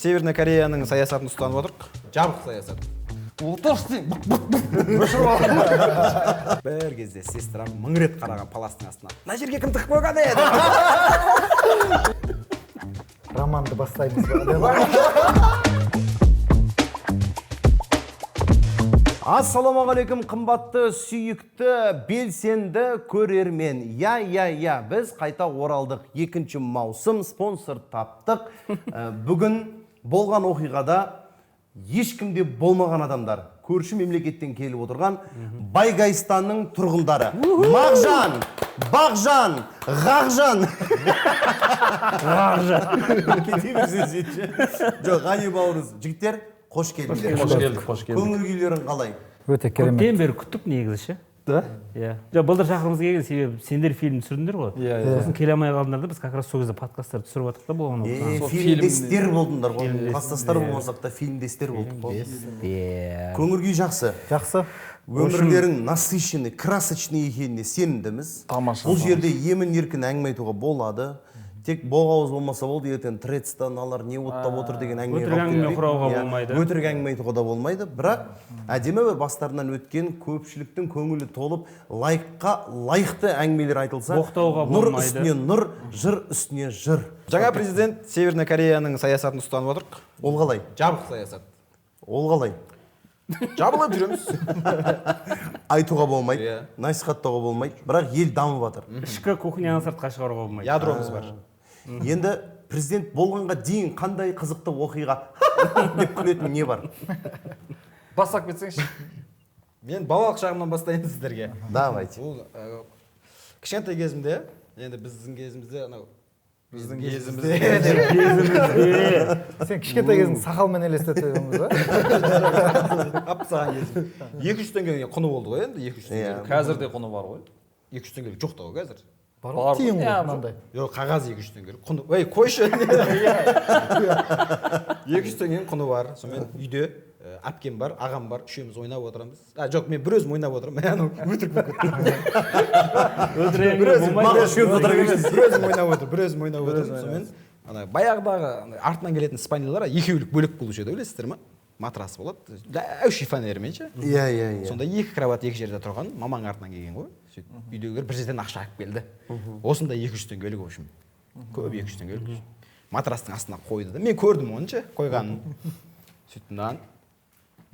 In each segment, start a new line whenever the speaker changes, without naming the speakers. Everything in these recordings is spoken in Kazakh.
Северный Кореяның саясатын ұстанып отырық. Жабық саясат.
Отырсың.
Бір кезде сестрам мың рет қараған паластың астына. Мына жерге кім тығып қойған еді?
Романды бастаймыз ба?
Ассалаумағалейкум, қымбатты, сүйікті, белсенді көрермен. Я, біз қайта оралдық. 2 маусым, спонсор таптық. Бүгін болған оқиғада ешкімде болмаған адамдар. Көрші мемлекеттен келіп отырған Байгайстанның тұрғындары. Мағжан, Бағжан, Ғағжан. Кете берсіз етші. Жоқ, ғани бауырыз. Жігіттер, қош келдіңдер.
Қош келдік.
Көңіл күйлерің қалай?
Өте керемет.
Көптен бері күттік негізі ше.
Да?
Иә. Былтыр шақырғымыз келген себебі сендер фильм түсірдіңдер ғой.
Иә.
Сосын келе алмай қалдыңдар да біз как раз сол кезде подкасттар түсіріп жатырық та болған ол.
Фильмдестер болдыңдар ғой. Кластастар болмасақ та фильмдестер болдық қой. Көңіл күй жақсы.
Жақсы.
Өмірлерің насыщенный, красочный екеніне сенімдіміз.
Тамаша.
Бұл жерде емін-еркін әңгіме айтуға болады. Тек боғауыз болмаса болды, ертең трецтан алар не оттап отыр деген әңгіме.
Өтірік әңгіме құрауға болмайды.
Өтірік әңгіме айтуға да болмайды. Бірақ әдемі бір бастарынан өткен көпшіліктің көңілі толып, лайыққа лайықты әңгімелер айтылса,
боқтауға
нұр
болмайды.
үстіне нұр, жыр үстіне жыр.
Жаңа президент Северный Кореяның саясатын ұстанып отырық.
Ол қалай?
Жабық саясат.
Ол қалай?
Жабылып жүреміз.
Айтуға болмайды,
Иә.
насихаттауға болмайды, бірақ ел дамып жатыр.
Ішкі кухняны сыртқа шығаруға болмайды.
Ядромыз бар.
Енді президент болғанға дейін қандай қызықты оқиға деп күлетін не бар?
Бастап кетсеңші.
Мен балалық шағымнан бастайын сіздерге.
Давайте.
Ол кішкентай кезімде, енді біздің кезімізде, біздің кезімізде
Сен кішкентай кезің сақалмен елестетеміз ба?
апсаған кезім. 200 теңгеге құны болды ғой енді, 200 теңге.
Қазір де құны бар ғой.
200 теңгелік жоқ та ғой қазір.
Бар тиын ғой мынандай.
Жоқ, қағаз 200 теңгелік. Құны, ой, қойшы. 200 теңгенің құны бар. Сонымен үйде әпкем бар, ағам бар, үшеуміз ойнап отырамыз. Жоқ, мен бір өзім ойнап отырамын. Өтірік болып кетті. Бір өзім ойнап отырмын. Сонымен баяғыдағы артынан келетін спанеллар екеулік бөлек болушы еді, білесіздер ма? Матрас болады. Әуші фанермен ше.
Иә.
Сонда 2 кроват 2 жерде тұрған, мамаң артынан келген ғой. Үйдегілер бір жерден ақша алып келді. Осында 200 теңгелік в общем. Көп 200 теңгелік. Матрастың астына қойды да. Мен көрдім оны ше, қойғанын. Сөйттім.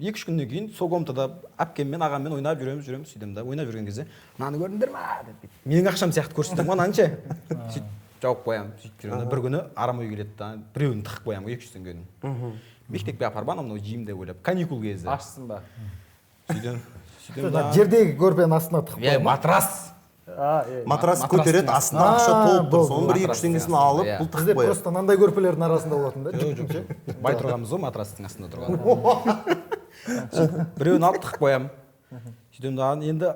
2-3 күннен кейін сол комнатада әпкеммен, ағаммен ойнап жүреміз, сөйтем да. Ойнап жүрген кезде, "Мынаны көрдіңдер ма?" деп. Менің ақшам сияқты көрсетем ғой мынаны ше. Сөйтіп жауып қоямын. Сөйтіп жүремін. Бір күні арам үй келеді да, біреуін тығып қоямын 200 теңгенің. Мектепке апарып анау жеймін деп ойлап, каникул кезі.
Ашсың ба?
Сөйтем
Жердегі көрпенің астына тығып қойды.
матрас.
Матрас көтереді, астында ақша толып тұр. Соның бір 200 теңгесін алып, бұл тығып
Бізде
қояды.
просто мынандай көрпелердің арасында болатын да.
Жоқ. Бай тұрғанбыз ғой матрастың астында тұрған. Біреуін алып тығып қоямын. Сөйтем да енді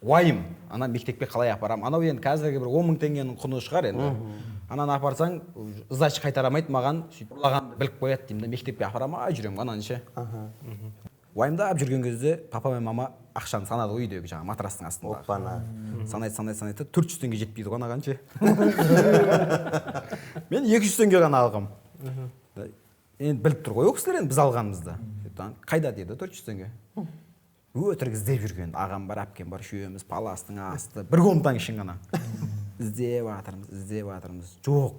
уайым. Ана мектепке қалай апарамын? Анау енді қазіргі бір 10 мың теңгенің құны шығар енді. Ананы апарсаң, ызач қайтарамайды маған, сөйтіп ұрлағанды біліп қояды деймін да, мектепке апарамай жүремін ананы ше. Уайымдап жүрген кезде папа мен мама ақшаны санады ғой үйдегі жаңа матрастың астында.
Оппана.
Санайды, 400 теңге жетпейді ғой анаған ше. Мен 200 теңге ғана алғам. Енді біліп тұр ғой ол кісілер енді біз алғанымызды. Қайда деді 400 теңге. Өтірік іздеп жүрген ағам бар, әпкем бар, үшеуміз паластың асты, бір комнатаның ішін ғана. Іздеп жатырмыз. Жоқ.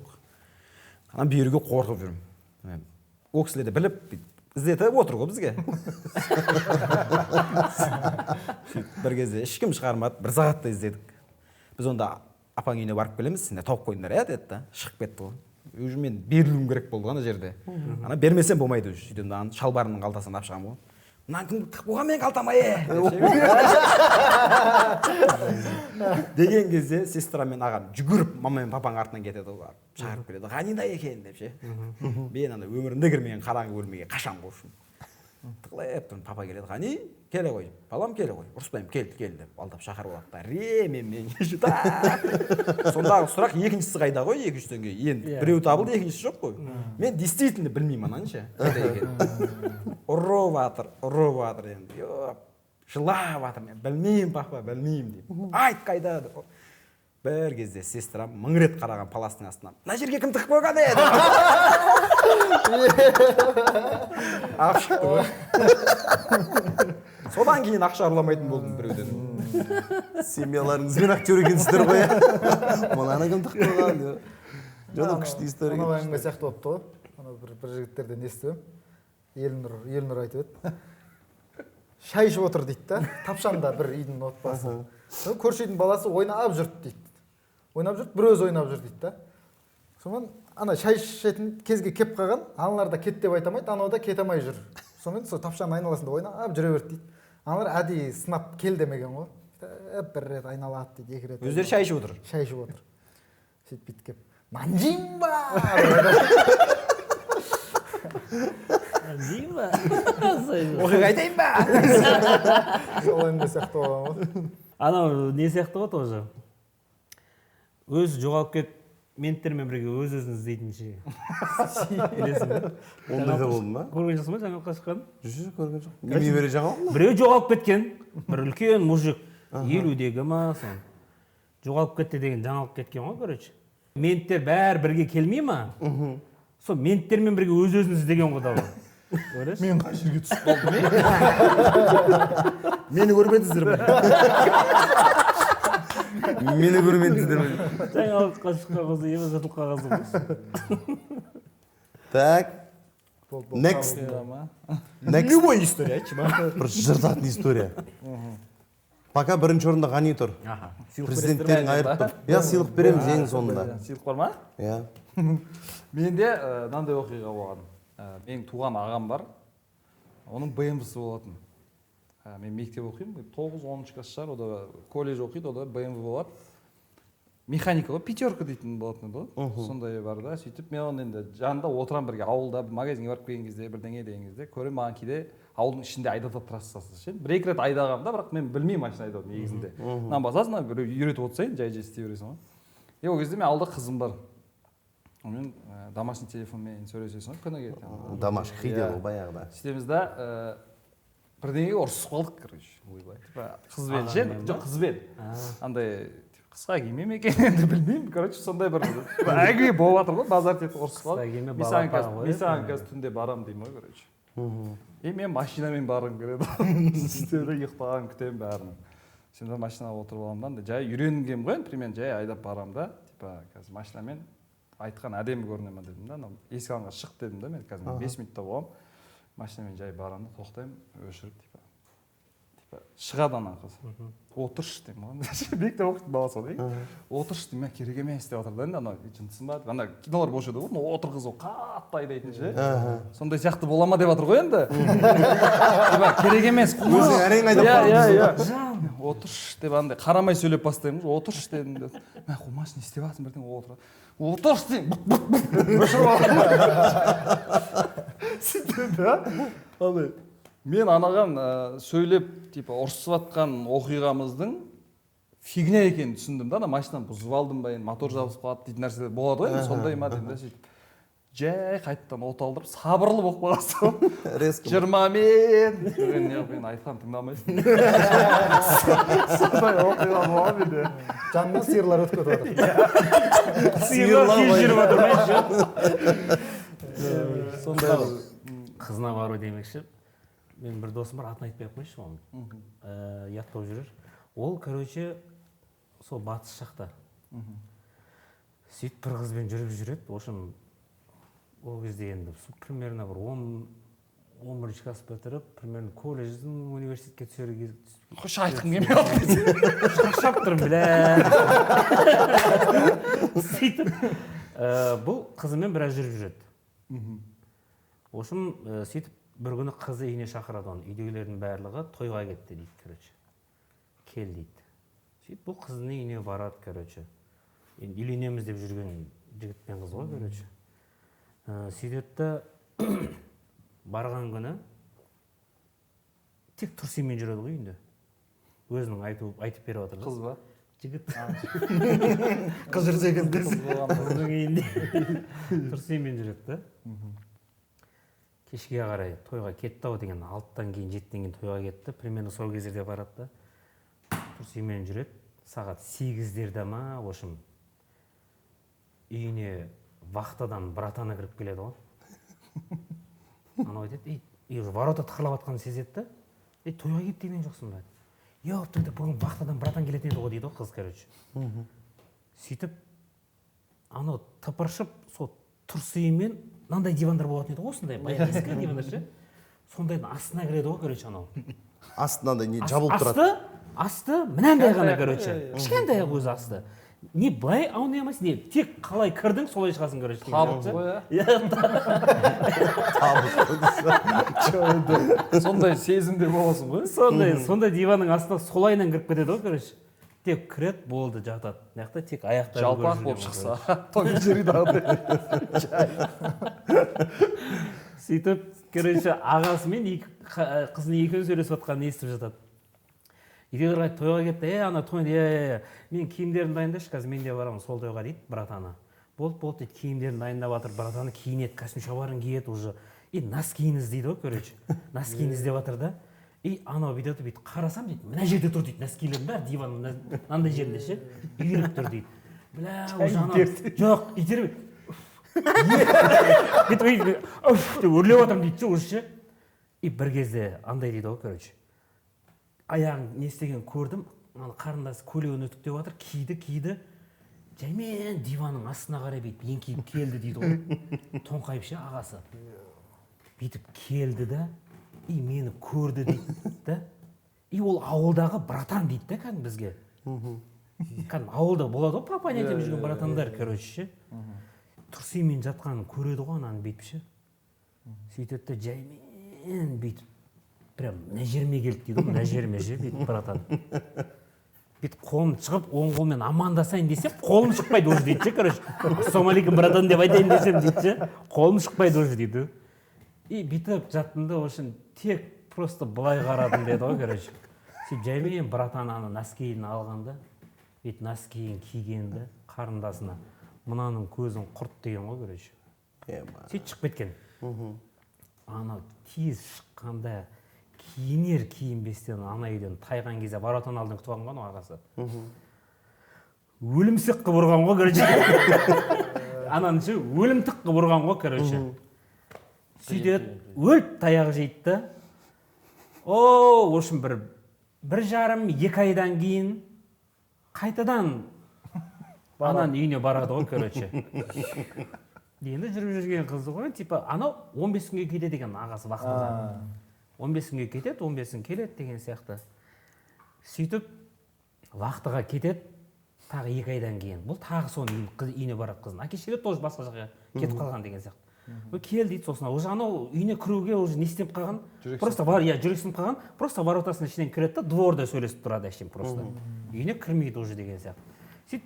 Анан беруге қорқып жүрмін. Ол кісілер де біліп іздетіп отыр ғой бізге. Бір кезде ешкім шығармады, бір сағатта іздедік. Біз онда апаң үйіне барып келеміз, сендер тауып қойыңдар деді да, шығып кетті ғой. Уже мен берілуім керек болды ана жерде. Ана бермесем болмайды уже. Сөйтем да шалбарымның қалтасынан алып шығамын ғой. Мынаны кім тығып қойған менің қалтама деген кезде сестра мен ағам жүгіріп мама мен папаның артынан кетеді ғой. Шақырып келеді. Ғанинда екен деп ше. Мен ана өмірімде кірмеген қараңғы бөлмеге қашам ғой. Тығылып тұрмын, папа келеді. Ғани, келе ғой. Балам келе ғой. Ұрыспаймын, кел деп алдап шақырып алады да. Мен сондағы сұрақ екіншісі қайда ғой 200 теңге. Енді біреу табылды, екіншісі жоқ қой. Мен действительно білмеймін ананы ше. Қайда екен. Ұрып жатыр енді. Жылап жатыр мен. Білмеймін папа, білмеймін деп. Айт қайда деп. Бір кезде сестрам мың рет қараған паластың астына. Мына жерге кім тығып қойған еді? ақ шықты ғой. Содан кейін ақша ұрламайтын болдым біреуден.
Семьяларыңызбен актер екенсіздер ғой. Мынаны кім тық қойған деп. Жолы күшті история.
Анау әңгіме сияқты болыпты ғой. Анау бір жігіттерден естіп Елнұр айтып еді. Шай ішіп отыр дейді да, тапшанда бір үйдің отбасы. Көрші үйдің баласы ойнап жүрді дейді. Ойнап жүрді, бір өзі ойнап жүр дейді да. Сонымен ана шай ішетін кезге кеп қалған, аналар да кет деп айтамайды, анау да кете алмай жүр. Сонымен сол тапшаның айналасында ойнап жүре берді дейді. Аналар әдейі сынап кел демеген ғой. Бір рет айналады дейді, екі рет.
Өздері шай ішіп отыр.
Шай ішіп отыр. Сөйтіп бүйтіп кеп, манжимба!
Дейін ба?
Оқиға айтайын ба?
Сол әңгіме сияқты болған ғой.
Анау не сияқты ғой тоже. Өзі жоғалып кетіп, менттермен бірге өз-өзін іздейтінші. Білесің бе?
Ондайда болды ма?
Көрген жоқсың ба жаңалыққа шыққан?
Жоқ, көрген жоқ. Неме бере жаңалық ма?
Біреу жоғалып кеткен, бір үлкен мужик, 50-дегі ма, сон. Жоғалып кетті деген жаңалық кеткен ғой, короче. Менттер бәрі бірге келмей ма? Сол менттермен бірге өз-өзін іздеген ғой дауы.
Мен қай жерге түсіп қалдым?
Мені көрмедіңіздер ме?
Мені көрмедіңіздер ме?
Жаңалыққа шыққан қозы, ема жатылып қағазы ғой.
Так. Next.
Любой история айтшы ма?
Бір жыртатын история. Пока бірінші орында Ғани тұр. Президенттерің айырып тұр. Я сыйлық береміз ең соңында.
Сыйлық бар ма?
Я.
Менде мынандай оқиға болған. Менің туған ағам бар. Оның BMW-сы болатын. Мен мектеп оқимын, 9-10 класс шығар, ода колледж оқиды, ода BMW болады. Механика ғой, пятерка дейтін болатын еді ғой. Сондай бар да, сөйтіп мен оның енді жанында отырам бірге ауылда магазинге барып келген кезде, бірдеңе деген кезде көрем, маған кейде ауылдың ішінде айдатады трассасы ше. Бір-екі рет айдағанмын да, бірақ мен білмеймін машина айдауды негізінде. Мынаны басасың, біреу үйретіп отырсайын, жай-жай істей бересің ғой. Ол кезде мен ауылда қызым бар. Мен домашний телефонмен сөйлесесің ғой күніге.
Домашний дейді ғой баяғыда.
Сөйтеміз да бірдеңеге ұрысып қалдық, короче. Қызбен ше, жоқ қызбен. Андай қысқа киме ме екен енді білмеймін, короче, сондай бір әңгіме болып жатыр ғой, базар тетіп ұрысып қалдық. Мен саған қазір түнде барамын деймін ғой, короче. Мен машинамен барғым келеді. Үстелде ұйықтаған күтемін бәрін. Сен машинаға отырып аламын да, жай үйренгенмін ғой, примерно жай айдап барамын да, типа қазір машинамен айтқан әдемі көріне ма дедім да, есік алаңға шық дедім да, мен қазір 5 минутта боламын. Машинамен жай барамын да, тоқтаймын, өшіріп, типа шығады ана қыз. Отыршы деймін ғой. Мектеп оқитын баласы ғой. Отыршы деймін, мен керек емес деп жатыр да, енді ана жынтысын ба? Ана кинолар болушы еді ғой, отыр қыз ол қатты айдайтын ше. Сондай сияқты бола ма деп жатыр ғой енді. Керек емес.
Өзің әрең айдап
барамын. Отыршы деп андай қарамай сөйлеп бастаймын. Отыршы дедім де. Мен машина істеп жатырмын бірдеңе отырады. Отыршы деймін. Өшіріп алдым. Мен анаған сөйлеп, типа ұрысып жатқан оқиғамыздың фигня екенін түсіндім да, ана машинаны бұзып алдым ба, мотор жабысып қалады дейтін нәрселер болады ғой, сондай ма деймін да, сөйтіп жай қайтадан от алдырып, сабырлы болып қаласың. 20 мен айтқан тыңдамайсың. Сондай оқиға болған менде.
Жанынан сиырлар өтіп кетіп жатыр.
Сиырлар кез жүріп жатыр.
Сондай
қызына бару демекші. Мен бір досым бар, атын айтпай ақ қойшы оның. Яттап жүрер. Ол, короче, сол батыс жақта. Сөйтіп бір қызбен жүріп жүреді. Ошым, ол кезде енді примерно бір 11 класс бітіріп, примерно колледждің университетке түсер кезде.
Қош айтқым келмей қалды.
Шаршап тұрмын, білә. Сөйтіп, бұл қызымен біраз жүріп жүреді. Ошым, сөйтіп, бір күні қызы үйіне шақырады оны, үйдегілердің барлығы тойға кетті дейді, короче. Кел дейді. Сөйтіп бұл қыздың үйіне барады, короче. Үйленеміз деп жүрген жігітпен қыз ғой, короче. Сөйтеді барған күні тек тұрсимен жүреді ғой үйінде. Өзінің айтып беріп жатыр.
Қыз ба?
Жігіт.
Қыз жүрсе екен десін.
Қыздың үйінде тұрсимен жүреді да. Кешке қарай тойға кетті ау деген, 6-тан кейін 7-тен кейін тойға кетті. Примерно сол кездерде барады да. Тұрсимен жүреді. Сағат 8-дерде ма, ошым. Үйіне вахтадан братаны кіріп келеді ғой. анау айтады, и уже ворота тықырлап жатқанын сезеді да, тойға келіп деген жоқсың ба? Ёптыңды, бүгін вахтадан братан келетін еді ғой дейді ғой қыз, короче. Сөйтіп анау тыпыршып сол тұрсиымен мынандай дивандар болатын еді ғой, осындай баяғы ескі дивандар ше, сондайдың астына кіреді ғой, короче, анау.
Астынан не жабылып тұрады.
Асты мынандай ғана, короче, кішкентай ақ өзі асты. Не былай аунаймайсың, не тек қалай кірдің солай шығасың, короче.
Табыс қой, сондай сезімде боласың ғой.
Сондай диванның астына солайынан кіріп кетеді ғой, короче. Тек кіреді, болды, жатады. Мына жақта тек аяқтары
жалпақ болып шықса, той жерді.
сөйтіп, короче, ағасымен қызының екеуі сөйлесіп жатқанын естіп жатады. Үйге қарай тойға кетті, ана тойды, мен киімдерін дайындайшы, қазір мен де барамын сол тойға дейді, братаны. Болды дейді, киімдерін дайындап жатыр, братаны киінеді, костюм шалбарын киеді уже. Носкиін іздейді ғой, короче. Носкиін іздеп жатыр да. Анау бүйтеді, бүйтіп қарасам дейді, мына жерде тұр дейді, носкилердің бәрі диванның мынандай жерінде ше, үйрек тұр дейді. Бля, уже анау, жоқ, итермей. Бүйтіп өрлеп жатырмын дейді ше, уже ше. Бір кезде андай дейді ғой, короче. Аяғын не істеген көрдім, қарындасы көйлегін үтіктеп жатыр, киді, жаймен диванның астына қарай бүйтіп еңкейіп келді дейді ғой. Тоңқайып ше ағасы. Бүйтіп келді да, мені көрді дейді да. Ол ауылдағы братан дейді да кәдімгі бізге. Кәдімгі ауылда болады ғой, папа нетем жүрген братандар, короче ше. Тұрсимен жатқанын көреді ғой ананы бүйтіп ше. Сөйтеді де жаймен бүйтіп. Прям мына жеріме келді дейді, мына жеріме ше, бүйтіп братан. Бүйтіп қолын шығып, оң қолмен амандасайын десем, қолым шықпайды уже дейді ше, короче. Ассалаумағалейкум братан деп айтайын десем дейді ше, қолым шықпайды уже дейді. Бүйтіп жаттым да, үшін тек просто былай қарадым деді ғой, короче. Сөйтіп жаймен братан ана носкиін алғанда, бүйтіп носкиін кигенді қарындасына, мынаның көзін құрт деген ғой, короче. Сөйтіп шығып кеткен. Анау тез шыққанда киінер-киінбестен ана үйден тайған кезде воротаның алдын күтіп алған ғой ағасы. Өлімсік қып ұрған ғой, короче. Ананы ше, өлімтік қып ұрған ғой, короче. Сөйтеді, өліп таяғы жейді да.Ошын бір жарым, 2 айдан кейін қайтадан ананың үйіне барады ғой, короче. Енді жүріп жүрген қызды ғой, типа, анау 15 күнге кетеді деген ағасы вақтыда. 15 күнге кетеді, 15 күн келеді деген сияқты. Сөйтіп, вақтыға кетеді, тағы 2 айдан кейін. Бұл тағы соның үйіне барады қыздың. Әке-шешелері тоже басқа жаққа кетіп қалған деген сияқты. Кел дейді, сосын уже анау үйіне кіруге уже не істеп қалған? Просто жүрексініп қалған, просто воротасының ішінен кіреді да, дворда сөйлесіп тұрады әшейін просто. Үйіне кірмейді уже деген сияқты. Сөйтіп,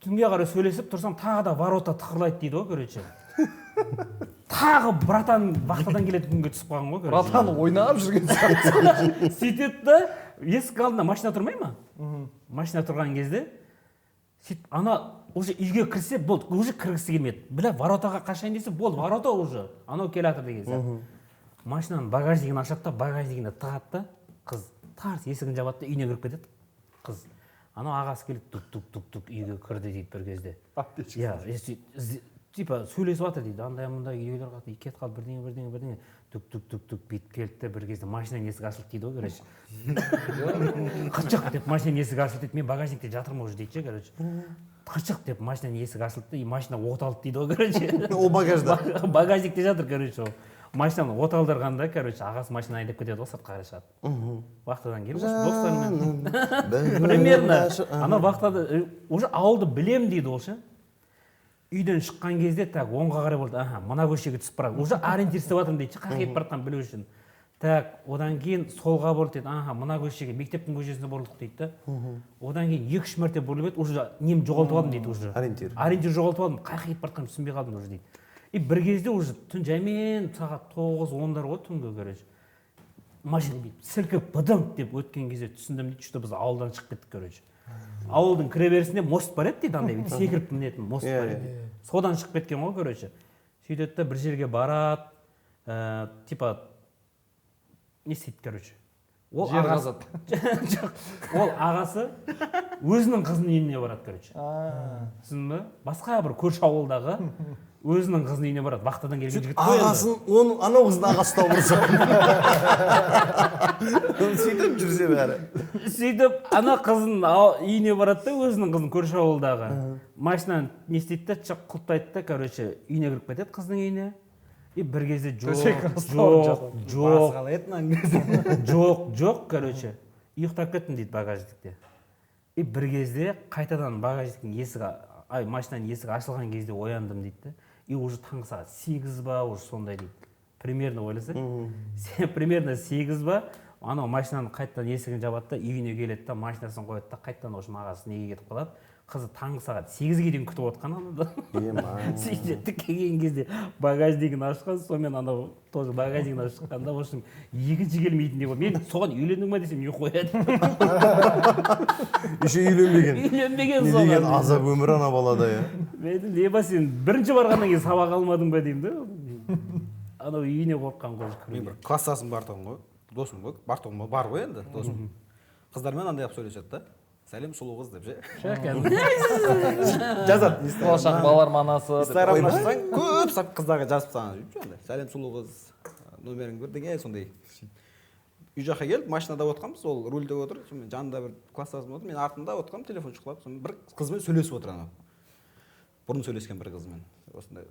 түнге қарай сөйлесіп тұрсам, тағы да ворота тықырлайды дейді ғой, короче. Тағы братан вақтадан келетін күнге түсіп қалған ғой, короче.
Братан ойнап жүрген сияқты.
Сөйтеді да, есік алдында машина тұрмай ма? Машина тұрған кезде, сөйтіп, ана уже үйге кірсе, болды, уже кіргісі келмеді. Бля, воротаға қашайын десе, болды, ворота уже, анау келатыр деген сияқты. Машинаның багажнигін ашады да, багажнигіне тығады да, қыз тарс есігін жабады да, үйіне кіріп кетеді. Қыз, анау ағасы келіп тук-тук-тук үйге кірді дейді бір кезде. Типа сөйлесіп жатыр дейді, андай-мұндай үйлер қалды, кет қалды, бірдеңе, тук-тук-тук бүйтіп келді де, бір кезде машинаның есігі ашылды дейді ғой, короче. Қырчық деп машинаның есігі ашылды дейді, мен багажникте жатырмын уже дейді, короче. Қырчық деп машинаның есігі ашылды и машина от алды дейді ғой, короче.
Ол багажда.
Багажникте жатыр, короче. Машинаны от алдырғанда, короче, ағасы машина айдап кетеді ғой, сыртқа қарай шығады. Вақтадан келіп, достарымен. Примерно, ана вақтада уже ауылды білем дейді ол ше. Үйден шыққан кезде так оңға қарай болды. Мына көшеге түсіп барады. Уже ориентир істеп жатырмын дейді, қай кетіп бара жатқанын білу үшін. Так, одан кейін солға бұрылды дейді. Мына көшеге, мектептің көшесіне бұрылдық дейді. Одан кейін 2-3 мәрте бұрылып еді, уже нем жоғалтып алдым дейді уже. Ориентир жоғалтып алдым, қай кетіп бара жатқанын түсінбей қалдым уже дейді. Бір кезде уже түн жаймен сағат 9-10 ғой түнгі, короче. Машина бүйтіп сілкіп быдыңқ деп өткен кезде түсіндім дейді, что біз ауылдан шығып кеттік, короче. Ауылдың кіреберісінде мост бар еді дейді, андай секіріп мінетін мост бар еді. Содан шығып кеткен ғой, короче. Сөйтеді де бір жерге барады, типа не істейді, короче.
Жер қазады.
Ол ағасы өзінің қызының үйіне барады, короче. Түсіндің бе? Басқа бір көрші ауылдағы өзінің қызының үйіне барады, вахтадан келген жігіт қой енді.
ағасын оның анау қыздың ағасы ұстап ұрса сөйтіп жүрсе бәрі.
Сөйтіп ана қызын үйіне барады да, өзінің қызын көрші ауылдағы машинаны не істейді да, құлыптайды да, короче, үйіне кіріп кетеді қыздың үйіне. И бір кезде жоқ, короче, ұйықтап кеттім дейді багажникте. И бір кезде қайтадан багажниктің есігі, машинаның есігі ашылған кезде ояндым дейді. И уже таңғы сағат 8 ба, уже сондай дейді. Примерно ойласа. Примерно 8 ба, анау машинаның қайтадан есігін жабады да, үйіне келеді да, машинасын қояды да, қайтадан уже ағасы неге кетіп қалады. Қызы таңғы сағат 8-ге дейін күтіп отқан анада. Сөйтіп келген кезде багажнигін ашқан, сонымен анау тоже багажнигін ашып шыққанда, в общем, екінші келмейтіндей болды. Мен соған үйлендің ба десем, не қояды.
Еще үйленбеген.
Үйленбеген
соған. Не деген азап өмір ана балада я.
Мен леба сен бірінші барғаннан кейін сабақ алмадың ба деймін да. Анау үйіне қорыққан ғой.
Мен бір класстасым бартығым ғой, досым ғой, бартығым бар ғой енді досым. Қыздармен андай қылып сөйлеседі да. Сәлем сұлу қыз деп ше. Жазады.
Болашақ балалар манасы.
Инстаграмнан ашсаң, көп қыздарға жазып тастаған жүріп. Сәлем сұлу қыз, номерің бір деген сондай. Үй жаққа келіп, машинада отқанбыз, ол рульде отыр, жанында бір класстасым отыр, мен артында отқам, телефон шықлап, бір қызбен сөйлесіп отыр анау. Бұрын сөйлескен бір қызмен. Осындай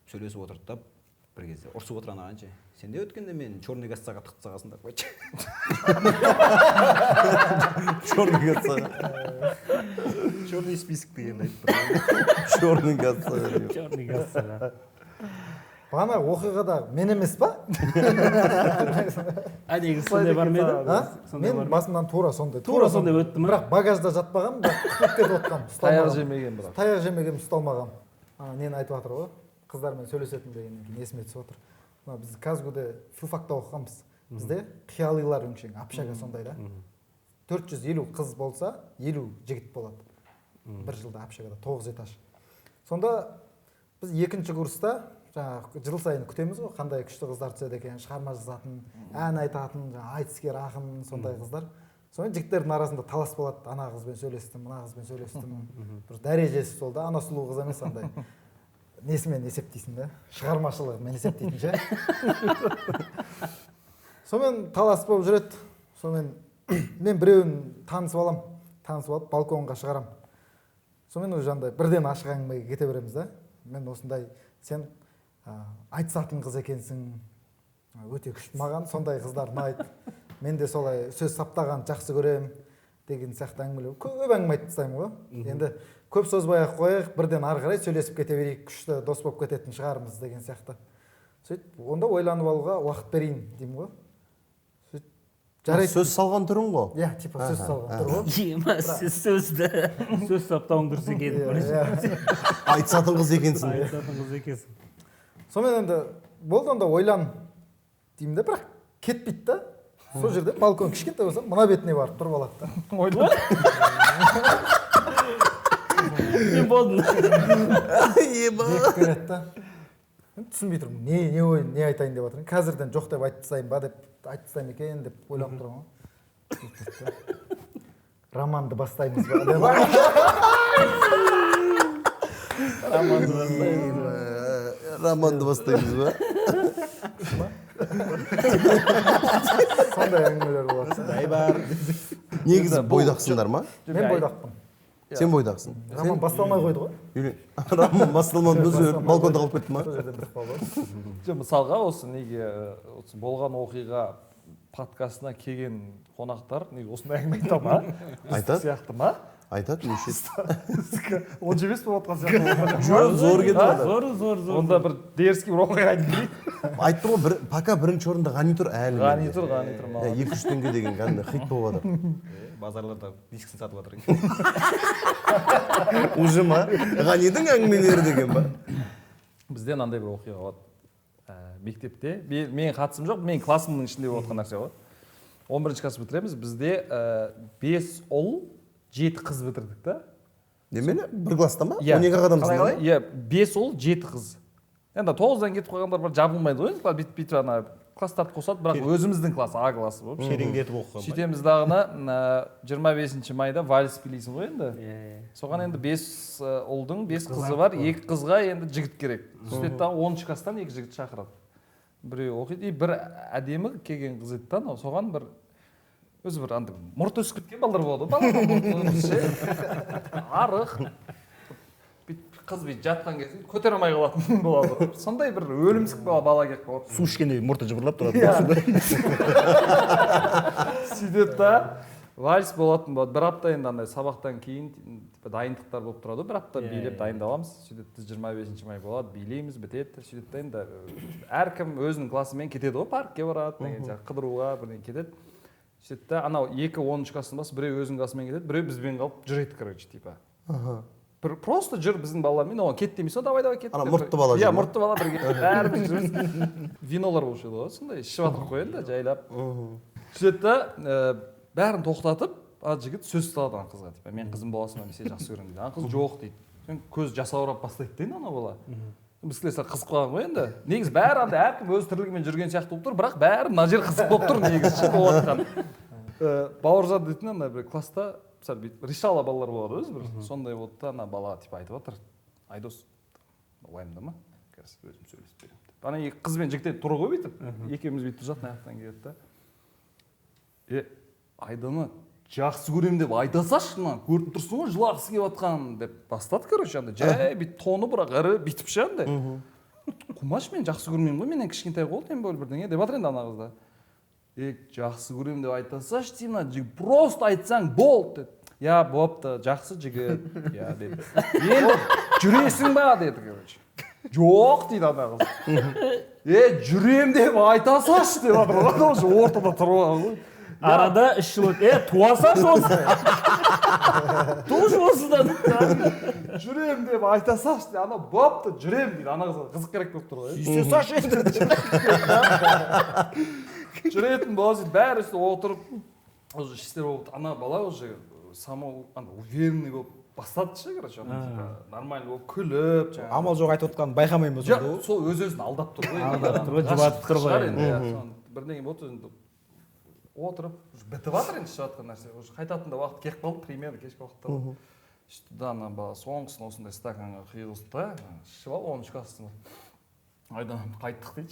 сөйлесіп отырды да, бір кезде ұрсып отыр анаған ше. Сен де өткенде мен черный гассаға тықып тастағансың деп қойшы.
Черный гассаға.
Черный список деген айтып.
Черный гассаға.
Черный гассаға.
Бағана оқиғада мен емес па?
Негізі сондай бар ма еді?
Мен басымнан тура сондай
өтті ма?
Бірақ багажда жатпағам, бірақ күтіп кетіп отқам.
Таяқ жемеген бірақ.
Таяқ жемеген, ұсталмағам. Нені айтып жатыр ғой? Қыздармен сөйлесетін дегеннен кейін есіме түсіп отыр. Біз Казгуде филфакта оқығанбыз. Бізде қиялилар өңшең, общага сондай да. 450 қыз болса, 50 жігіт болады. Бір жылда общагада 9 этаж. Сонда біз екінші курста жаңағы жыл сайын күтеміз ғой, қандай күшті қыздар түседі екен, шығарма жазатын, ән айтатын, айтыскер ақын, сондай қыздар. Сонымен жігіттердің арасында талас болады. Ана қызбен сөйлестім, мына қызбен сөйлестім. Бір дәрежесі сол да, ана сұлу қыз емес андай. Несімен есептейсің да? Шығармашылығымен есептейтін ше. Сонымен талас болып жүреді. Сонымен мен біреуін танысып алам. Танысып алып балконға шығарам. Сонымен уже андай бірден ашық әңгімеге кете береміз да. Мен осындай, сен айтысатын қыз екенсің. Өте күшті, маған сондай қыздар ұнайды. Мен де солай сөз саптаған жақсы көрем деген сияқты әңгімелер. Көп әңгіме айтып тастаймын ғой. Енді көп созбай-ақ қояйық, бірден ары қарай сөйлесіп кете берейік, күшті дос болып кететін шығармыз деген сияқты. Сөйтіп, онда ойланып алуға уақыт берейін деймін ғой. Сөйтіп, жарайды.
Сөз салған түрің ғой.
Иә, типа сөз салған түр ғой.
Сөз саптауың дұрыс екен.
Айтысатын қыз екенсің.
Айтысатын қыз екенсің.
Сонымен енді болды, онда ойлан деймін де, бірақ кетпейді да. Сол жерде балкон кішкентай болса, мына бетіне барып тұрып алады да.
Ойлан.
Мен болдым.
Бекіп көреді да. Түсінбей тұрмын, не айтайын деп жатырмын. Қазірден жоқ деп айтып тастайын ба деп, айтып тастайын екен деп ойлап тұрмын ғой. Романды бастаймыз ба деп.
Романды бастаймыз ба?
Сондай әңгімелер болады.
Айбар.
Негізі бойдақсыңдар ма?
Мен бойдақпын.
Сен бойдақсың.
Роман басталмай қойды ғой.
Роман басталмады, біз балконда қалып кетті ма?
Мысалға осы неге болған оқиға подкастына келген қонақтар неге осындай әңгіме айта ма?
Айтады.
Сияқты ма?
Айтады, неше.
15 болып отқан сияқты.
Жоқ, зор кетіп.
Зор.
Онда бір дерзкий бір оқиға айтып.
Айтты ғой, пока бірінші орында ғани тұр әлі.
Ғани тұр.
2-3 теңге деген кәдімгі хит болып жатыр.
Базарларда дискін сатып жатыр.
Уже ма? Ғанидың әңгімелері деген ба?
Бізде мынандай бір оқиға болады. Мектепте, менің қатысым жоқ, менің классымның ішінде болып отқан нәрсе ғой. 11-ші класс бітіреміз, бізде 5 ұл, 7 қыз бітірдік та.
Немелі? Бір класста ма? 12 адамсың ба?
Иә, 5 ұл, 7 қыз. Енді 9-дан кетіп қойғандар бар, жабылмайды ғой, бүйтіп ана класстарды қосады, бірақ өзіміздің класс А классы болып.
Тереңдетіп оқыған.
Сөйтеміз дағына 25 майда вальс билейсің ғой енді. Соған енді 5 ұлдың 5 қызы бар, 2 қызға енді жігіт керек. Сөйтеді дағы 10 класстан 2 жігіт шақырады. Біреу оқиды, бір әдемі келген қыз еді да, соған бір өзі бір андай мұрты өсіп кеткен балдар болады, арық. Қыз бүйтіп жатқан кезде көтере алмай қалатын болады. Сондай бір өлімсік бала келіп қалады.
Су ішкенде мұрты жыбырлап тұрады.
Сөйтеді да, вальс болатын болады. Бір апта енді андай сабақтан кейін дайындықтар болып тұрады. Бір апта билеп дайындаламыз. Сөйтеді 25 май болады, билейміз, бітеді. Сөйтеді да енді әркім өзінің классымен кетеді ғой, паркке барады, деген сияқты қыдыруға бірдеңе кетеді. Сөйтеді да, анау 2-10 классын басы біреу өзінің классымен кетеді, біреу бізбен қалып жүреді, короче, типа. Просто жүр біздің балалармен, оған кет демейсің, давай кет.
Ана мұртты бала жүр.
Иә, мұртты бала бірге. Бәріміз жүрміз. Винолар болушы еді ғой, сондай ішіп жатырық қой енді, жайлап. Сөйтеді да, бәрін тоқтатып, жігіт сөз салады ана қызға, типа, мен қызым боласың ба, мен сені жақсы көремін дейді. Ана қыз жоқ дейді. Сен көз жасаурап бастайды дейді ана бала. Біз келесі қызық қалған ғой енді. Негізі бәрі андай әркім өз тірлігімен жүрген сияқты болып тұр, бірақ бәрі мына жер қызық болып тұр негізі болып жатқан. Бауыржан дейтін ана бір класста мысалы бүйтіп решала балалар болады өзі бір сондай болды да, ана бала типа айтып жатыр, Айдос уайымдама, қазір өзім сөйлесіп беремін деп. Ана екі қыз бен жігіт тұр ғой бүйтіп, екеуміз бүйтіп тұрып жатқан аяқтан келеді да. Айдана жақсы көремін деп айта салшы, мына көріп тұрсың ғой жылағысы келіп жатқан деп бастады, короче, андай жай бүйтіп тоны бірақ ірі бүйтіп ше андай. Құмаш мен жақсы көрмеймін ғой, менен кішкентай ғой деймін бөліп бірдеңе деп жатыр енді ана қыз да. Жақсы көремін деп айта салшы деймін, ана жігіт просто айтсаң болды деді. Я бопты, жақсы жігіт, я деді. Енді жүресің ба деді, короче. Жоқ дейді ана қыз. Жүрем деп айта салшы деп жатыр ғой, уже ортада тұрып алған.
Арада 3 жыл өтті. Туа салшы осы. Тушы осыдан.
Жүрем деп айта салшы дейді, ана бопты, жүрем дейді. Ана қызға қызық керек болып тұр ғой.
Үйсе салшы енді.
Жүретін бала сөйтіп бәрі үсті отырып, уже іштер болып, ана бала уже самол, уверенный болып бастады ше, короче, нормально болып күліп.
Амал жоқ айтып отқанын байқамаймын ба сонда?
Сол өз-өзін алдап тұр ғой.
Алдап тұр ғой, жұбатып тұр ғой.
Бірдеңе болды енді отырып, бітіп жатыр енді ішіп жатқан нәрсе. Уже қайтатын да уақыт келіп қалды, примерно кешкі уақытта. Ішті да ана бала соңғысын осындай стаканға құйғызды да, ішіп ал 10 кассасын. Айдан қайттық дейді.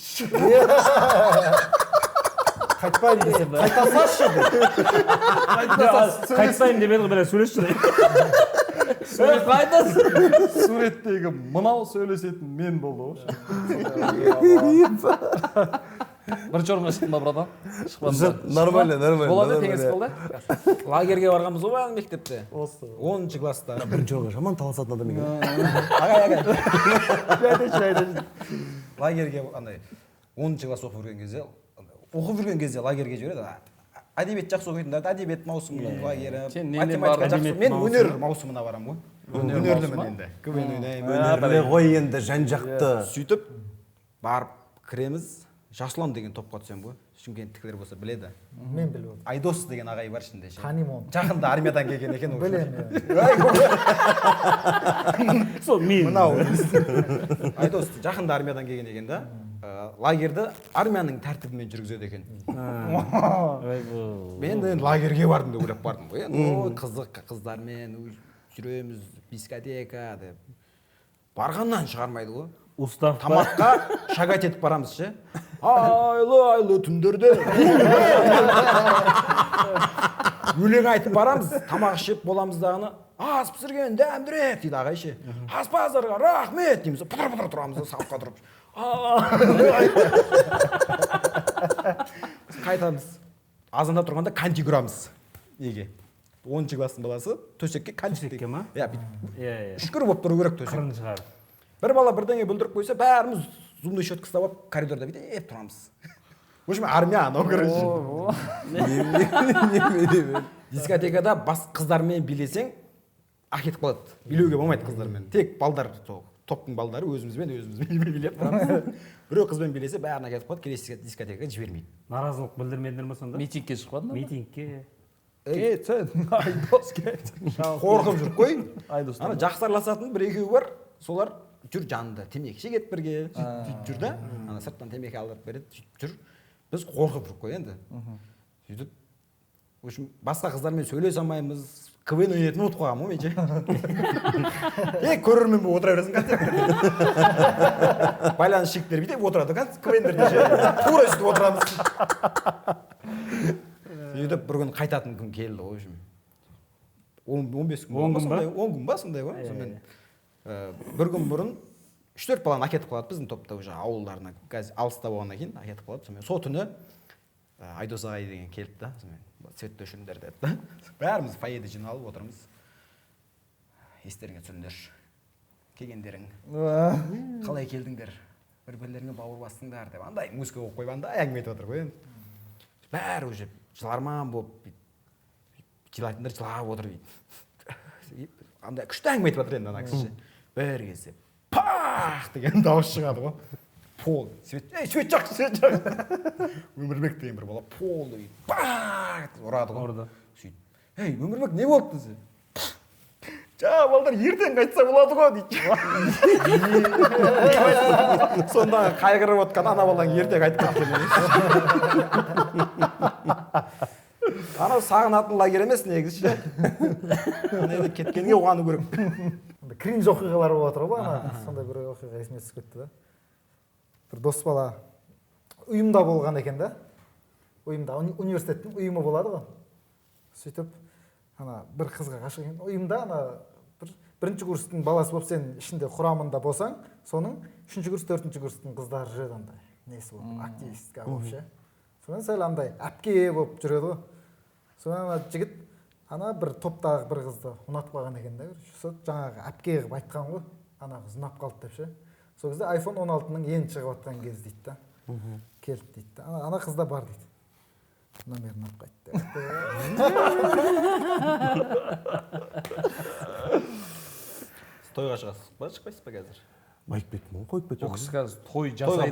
Қайтпаймын десе, қайта салшы дейді.
Қайтпаймын деп еді бірақ сөйлесші. Қайтасың.
Суреттегі мынау сөйлесетін мен болды ғой. Бірінші орынға шықтың ба, братан?
Нормально.
Болады, теңіз болды.
Лагерге барғанбыз ғой баяғы мектепте. 10-шы класста.
Бірінші орынға жаман таласатын адам екен.
Ағай. Лагерге андай 10-шы класс оқып жүрген кезде лагерге жібереді. Әдебиет жақсы оқитындар, әдебиет маусымының лагері, математика жақсы. Мен өнер маусымына барам ғой. Өнерлімін енді. КВН ойнаймын.
Өнерлі ғой енді, жан-жақты.
Сөйтіп барып кіреміз. Жасұлан деген топқа түсем ғой. Шымкенттікілер болса біледі.
Мен біліп отырмын.
Айдос деген ағай бар ішінде.
Танимын оны.
Жақында армиядан келген екен ол.
Білемін.
Сол мен.
Мынау. Айдос жақында армиядан келген екен да. Лагерді армияның тәртібімен жүргізеді екен. Мен енді лагерге бардым деп ойлап бардым ғой. Енді қызық қыздармен жүреміз, дискотека деп. Барғаннан шығармайды ғой.
Устав
Тамаққа шагат етіп барамыз ше. Айлы түндерде. Өлең айтып барамыз, тамақ ішіп боламыз дағыны. Ас пісірген дәмдірек дейді ағай ше. Аспаздарға рахмет дейміз. Пұтыр тұрамыз сапқа тұрып. Қайтамыз. Азанда тұрғанда канти көраміз. Неге? 10-шы класстың баласы төсекке канти
Төсекке ма?
Иә, үшкір болып тұру керек төсек.
қырын шығар.
Бір бала бірдеңе бүлдіріп қойса, бәріміз зумный щетка ұстап алып коридорда бүйтіп тұрамыз. В общем, армия анау короче. Дискотекада бас қыздармен билесең, кетіп қалады. Билеуге болмайды қыздармен. Тек балдар, топтың балдары өзімізбен билеп тұрамыз. Біреу қызбен билесе, бәрін кетіп қалады, келесі дискотекаға жібермейді.
Наразылық білдірмедіңдер ме сонда?
Митингке шықпадың ба?
Митингке.
Сен, Айдос кет.
Қорқып жүр қой.
Айдос.
Ана жақсы араласатын бір екеуі бар, солар жүр жанында темекі шегеді бірге, жүр да. Ана сырттан темекі алдырып береді, жүр. біз қорқып жүрік қой енді. Сөйтіп в общем басқа қыздармен сөйлесе алмаймыз, КВН ойнайтынын ұмытып қалғанмын ғой мен ше. Көрермен болып отыра бересің концертте. Байланыс шектері бүйтіп отырады КВНдерде ше. Тура сөйтіп отырамыз. Сөйтіп бір күн қайтатын күн келді ғой. 15 күн
10 күн ба?
10 күн ба сондай ғой. Сонымен бір күн бұрын 3-4 баланы әкетіп қалады біздің топта уже ауылдарына қазір алыста болғаннан кейін әкетіп қалады. Сонымен сол түні Айдос ағай деген келді да, сонымен цветті өшіріңдер деді да. Бәріміз фойеде жиналып отырмыз. Естеріңе түсіріңдерші. Келгендерің. Қалай келдіңдер? Бір-бірлеріңе бауыр бастыңдар деп андай музыка оқып қойып андай әңгіме айтып отыр ғой енді. Бәрі уже жыларман болып жылайтындар жылап отыр дейді. Андай күшті әңгіме айтып отыр енді ана кісі. Бір кезде пах деген дауыс шығады ғой. Пол, свет жақ. Өмірбек деген бір бала пол дейді. Пах ұрады ғой. Сөйтіп, Өмірбек не болды десе? Жаңа балдар ертең қайтса болады ғой дейді. Сонда қайғырып отқан ана балаң ертең қайтып кеткен. Анау сағынатын лагерь емес негізі ше. Ана кеткенге оғану керек.
Кринж оқиғалар болып жатыр ғой ана. Сондай бір оқиға есіме түсіп кетті да. Бір дос бала ұйымда болған екен да. Ұйымда университеттің ұйымы болады ғой. Сөйтіп ана бір қызға ғашық екен. Ұйымда ана бірінші курстың баласы болып сен ішінде құрамында болсаң, соның 3-ші курс, 4-ші курстың қыздары жүреді андай. Несі болып, активистка болып ше. Сонан сәл андай әпке болып жүреді ғой. Сонан ана жігіт ана бір топтағы бір қызды ұнатып қалған екен да. Сол жаңағы әпке қылып айтқан ғой. Ана қыз ұнап қалды деп ше. Сол кезде iPhone 16-ның енді шығып жатқан кез дейді да. Келді дейді да. Ана қыз да бар дейді. Номерін алып қайтты.
Тойға шығасыз ба, шықпайсыз ба қазір?
Айтып кеттім ғой, қойып кетемін.
Ол кісі қазір той жасайды.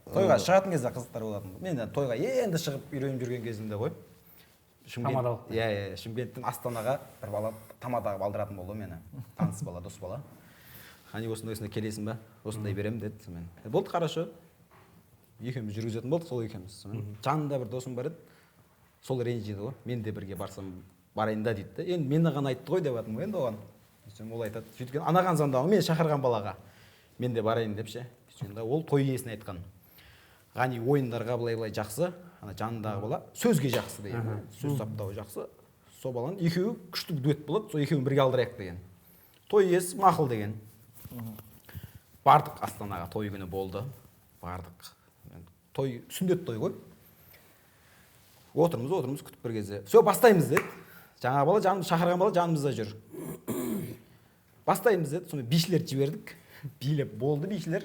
Тойға
шығатын кезде қызықтар болатын. Мен тойға енді шығып үйреніп жүрген кезімде ғой. Шымкенттің Астанаға бір бала тамадаға алдыратын болды мені. Таныс бала, дос бала. Қане осындай келесің ба? Осындай беремін деді. Болды қарашы. Екеуміз жүргізетін болдық сол екеуміз. Жанында бір досым бар еді. Сол ренжиді ғой. Мен де бірге барсам барайын да дейді. Енді мені ғана айтты ғой деп жатырмын ғой енді оған. Ол айтады. Сөйткен анаған звондаған мен шақырған балаға. Мен де барайын деп ше. Ол той иесіне айтқан. Ғани ойындарға былай жақсы. Ана жанындағы бала сөзге жақсы деген. Сөз саптауы жақсы. Сол баланың екеуі күшті дуэт болады. Сол екеуін бірге алдырайық деген. Той иесі мақұл деген. Бардық Астанаға, той күні болды. Бардық. Той сүндет той ғой. Отырмыз күтіп бір кезде. Все, бастаймыз деді. Жаңа бала шақырған бала жанымызда жүр. Бастаймыз деді. Сонымен бишілер жібердік. Билеп болды бишілер.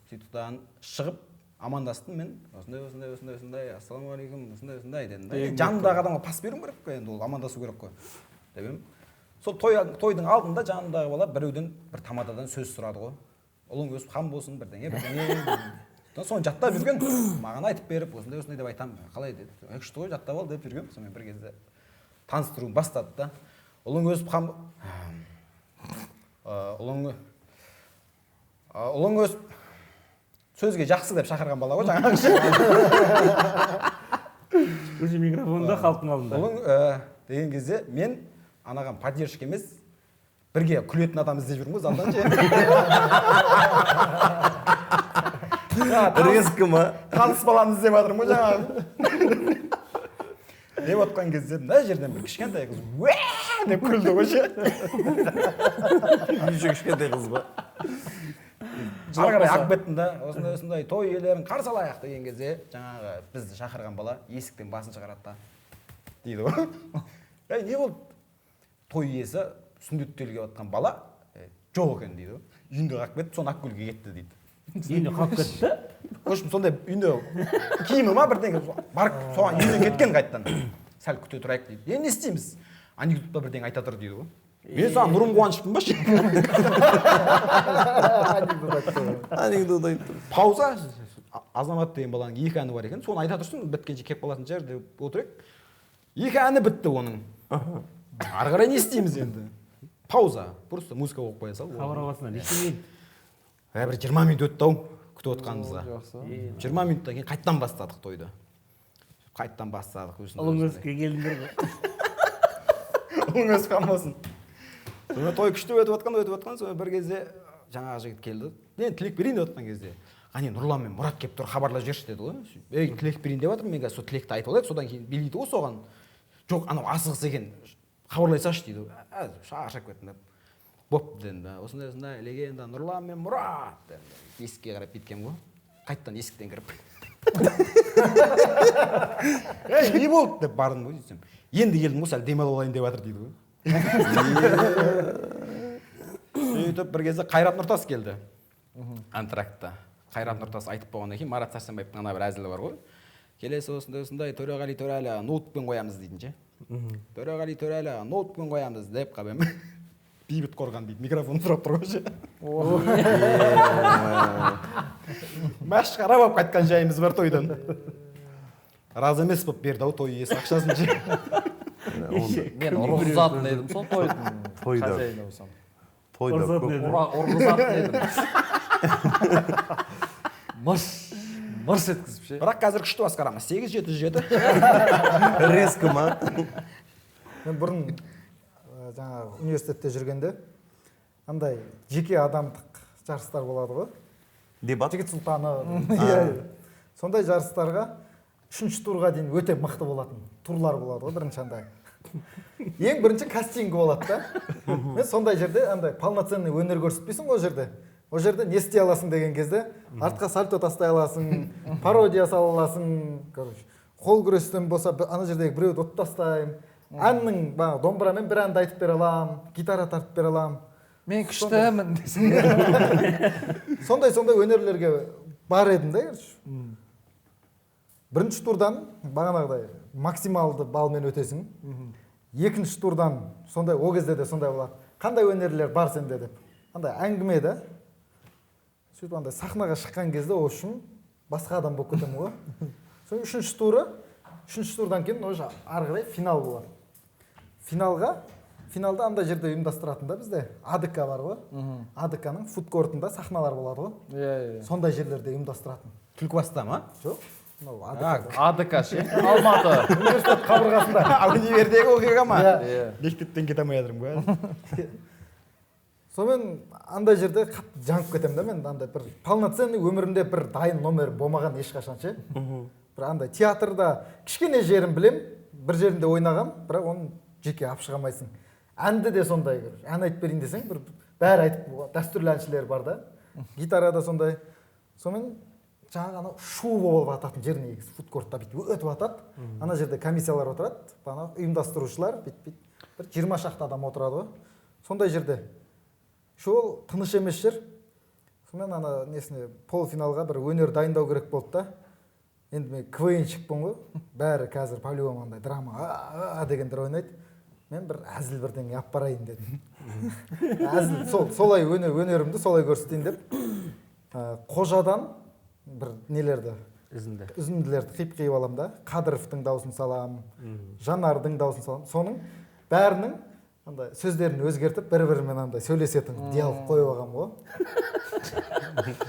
Сөйтіп шығып амандастым мен. Осындай, ассалаумағалейкум, осындай дедім. Жанымдағы адамға пас беруім керек қой, енді ол амандасу керек қой. Дебем. Сол тойдың алдында жанымдағы бала біреуден бір тамададан сөз сұрады ғой. Ұлың өсіп хан болсын бірдеңе. Соны жаттап жүрген, маған айтып беріп, осындай деп айтамын. Қалай деді. Күшті ғой, жаттап ал деп жүрген. Сонымен бір кезде таныстыруын бастады да. Ұлың өсіп хан ұлың өсіп сөзге жақсы деп шақырған бала ғой жаңағы.
Уже микрофонда халықтың алдында.
Ұлың деген кезде мен анаған поддержка емес, бірге күлетін адам іздеп жүрмін ғой залдан ше.
Резкі ма?
Таныс баланы іздеп жатырмын ғой жаңағы. Деп отқан кезде мына жерден бір кішкентай қыз деп күлді ғой ше.
Кішкентай қыз ба?
Ары қарай ағып кеттім да, осындай той иелерін қарсы алайық деген кезде жаңағы бізді шақырған бала есіктен басын шығарады да дейді ғой. Не болды? Той иесі сүндетке келіп жатқан бала жоқ екен дейді ғой. Үйінде қалып кетті, соны Ақкөлге кетті дейді.
Үйінде қалып кетті?
В общем, сондай үйінде киімі ма бірдеңе барып соған үйден кеткен қайттан. Сәл күте тұрайық дейді. Енді не істейміз? Анекдот па бірдеңе айта тұр дейді ғой. Мен саған Нұрым Қуанышпын ба ше?
Анекдот айтты.
Пауза. Азамат деген баланың 2 әні бар екен. Соны айта тұрсын, біткенше кеп қалатын шығар деп отырайық. 2 әні бітті оның. Ары қарай не істейміз енді? Пауза. Просто музыка оқып қоя сал.
Хабар арасында не істемейді?
бір 20 минут өтті ау күтіп отқанымызға.
Жақсы.
20 минуттан кейін қайттан бастадық тойды. Қайттан бастадық.
Ұлыңызға келдіңдер ғой.
Ұлыңыз қалмасын. Сонда той күшті өтіп отқан, сонда бір кезде жаңағы жігіт келді. Мен тілек берейін деп отқан кезде. Қане Нұрлан мен Мұрат келіп тұр, хабарлап жіберші деді ғой. Ей, тілек берейін деп жатырмын, мен қазір сол тілекті айтып алайық, содан кейін билейді ғой соған. Жоқ, анау асығыс екен, хабарлай салшы дейді. Шаршап кеттім деп. Боп деді. Осындай легенда Нұрлан мен Мұрат деді. Есікке қарап кеткем ғой. Қайттан есіктен кіріп. Ей, не болды деп бардым ғой десем. Енді келдім ғой, сәл демалып алайын деп жатыр дейді ғой. Сөйтіп бір кезде Қайрат Нұртас келді. Антрактта. Қайрат Нұртас айтып болғаннан кейін Марат Сәрсенбаевтың ана бір әзілі бар ғой. Келесі осындай Төреғали Төреәлі ноутпен қоямыз дейтін ше. Төреғали Төреәлі ноутпен қоямыз деп қабем. Бейбіт Қорған дейді, микрофон сұрап тұр ғой ше. Машқара болып қайтқан жайымыз бар тойдан. Разы емес болып берді ау той иесі ақшасын ше.
Мен ұрғызатын едім сол тойдың
Тойда.
хозяйны болсам.
Тойда
Ұрғызатын едім. Мырс еткізіп ше.
Бірақ қазір күшті басқарамыз. 8-7-7.
резко ма?
Мен бұрын жаңағы университетте жүргенде андай жеке адамдық жарыстар болады ғой.
Дебат.
Жігіт сұлтаны. Сондай жарыстарға 3-ші турға дейін өте мықты болатын турлар болады ғой, бірінші андай. Ең бірінші кастингі болады да. Мен сондай жерде андай полноценный өнер көрсетпейсің ғой жерде. О жерде не істей аласың деген кезде артқа сальто тастай аласың, пародия сала аласың, қол күрестен болса ана жердегі біреуді от тастаймын. Әннің домбырамен бір әнді айтып бере аламын, гитара тартып бере аламын.
Мен күштімін десең.
Сондай өнерлерге бар едім да. Бірінші турдан бағанағыдай максималды балмен өтесің. Екінші турдан сондай о кезде де сондай болады. Қандай өнерлер бар сенде деп. Андай әңгіме да. Сөйтіп андай сахнаға шыққан кезде о үшін басқа адам болып кетемін ғой. Соң үшінші турдан кейін уже ары қарай финал болады. Финалда андай жерде ұйымдастыратын да бізде АДК бар ғой. АДК-ның фудкортында сахналар болады ғой. Сондай жерлерде ұйымдастыратын.
Түлкібаста ма?
Жоқ.
АДК ше. Алматы.
Университет қабырғасында.
Универдегі оқиға ма?
Иә.
Мектептен кете алмай жатырмын ғой.
Сонымен андай жерде қатты жанып кетемін да мен. Андай бір полноценный өмірімде бір дайын номер болмаған ешқашан ше. Бір андай театрда кішкене жерін білем, бір жерінде ойнағам, бірақ оны жеке алып шыға алмайсың. Әнді де сондай, ән айтып берейін десең, бір бәрі айтып, дәстүрлі әншілер бар да. Гитарада сондай. Сонымен жаңағы ана шу болып ататын жер негізі фудкортта бүйтіп өтіп атады. Ана жерде комиссиялар отырады, бана ұйымдастырушылар бүйтіп бір 20 шақты адам отырады ғой. Сондай жерде. Шол тыныш емес жер. Сонымен ана несіне полуфиналға бір өнер дайындау керек болды да. Енді мен КВН-шікпін ғой. Бәрі қазір по-любому андай драма дегендер ойнайды. Мен бір әзіл бірдеңе алып барайын дедім. Әзіл солай өнерімді солай көрсетейін деп. Қожадан бір нелерді үзінділерді қиып алам да. Қадыровтың даусын салам, Жанардың даусын салам. Соның бәрінің андай сөздерін өзгертіп бір-бірімен андай сөйлесетін диалог қойып алғам ғой.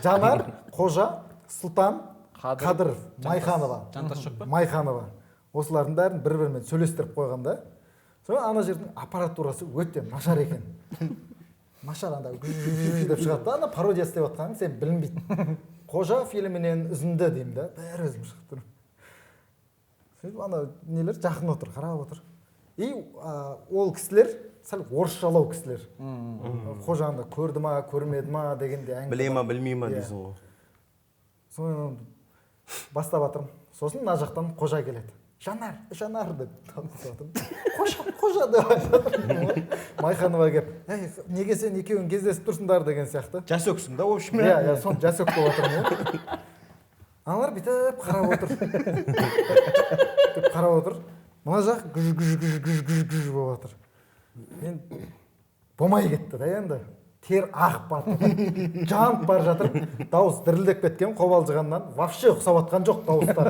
Жанар, Қожа, Сұлтан, Қадыров, Майханова. Осылардың бәрін бір-бірімен сөйлестіріп қойған да. Sonra ана жердің аппаратурасы өте нашар екен. Нашар анда деп шығады да, ана пародия істеп жатқанын сен білінбейді. Қожа фильмінен үзінді деймін да, бәрі өзім шығып тұр. Сөйтіп ана нелер жақын отыр, қарап отыр. И ол кісілер сәл орысшалау кісілер. Қожа анда көрді ма, көрмеді ма дегенде әңгіме.
Біле ма, білмей ма дейсің ғой.
Соны бастап жатырмын. Сосын мына жақтан Қожа келеді. Жанар деп танысатым. Қожа деп айтады. Майханова келіп, неге сен екеуің кездесіп тұрсыңдар деген сияқты.
Жас өксің да, в общем.
Иә, сон жас өк болып отырмын. Аналар бүйтіп қарап отыр. Мына жақ гүж болып отыр. Мен болмай кетті да енді. Тер ағып батыр. Жанып бар жатыр. Дауыс дірілдеп кеткен қобалжығаннан. Вообще ұқсап атқан жоқ дауыстар.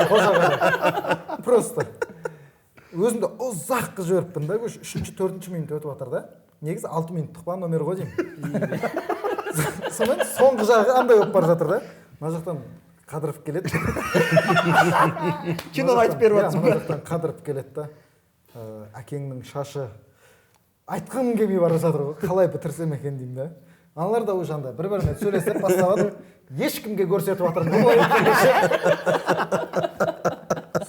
Қожаға. Просто. Өзімді ұзақ жіберіппін да. 3-4 минут өтіп атыр да. Негізі 6 минуттық па номер ғой деймін. сонымен соңғы жағы андай болып бара жатыр да. Мына жақтан Қадыров келеді.
Киноны айтып беріп жатсың
мына жақтан Қадыров келеді да. Әкеңнің шашы айтқым келмей бара жатыр ғой. Қалай бітірсем екен деймін да. Аналар да уже андай бір-бірімен сөйлесіп бастап ешкімге көрсетіп жатырмын ғой.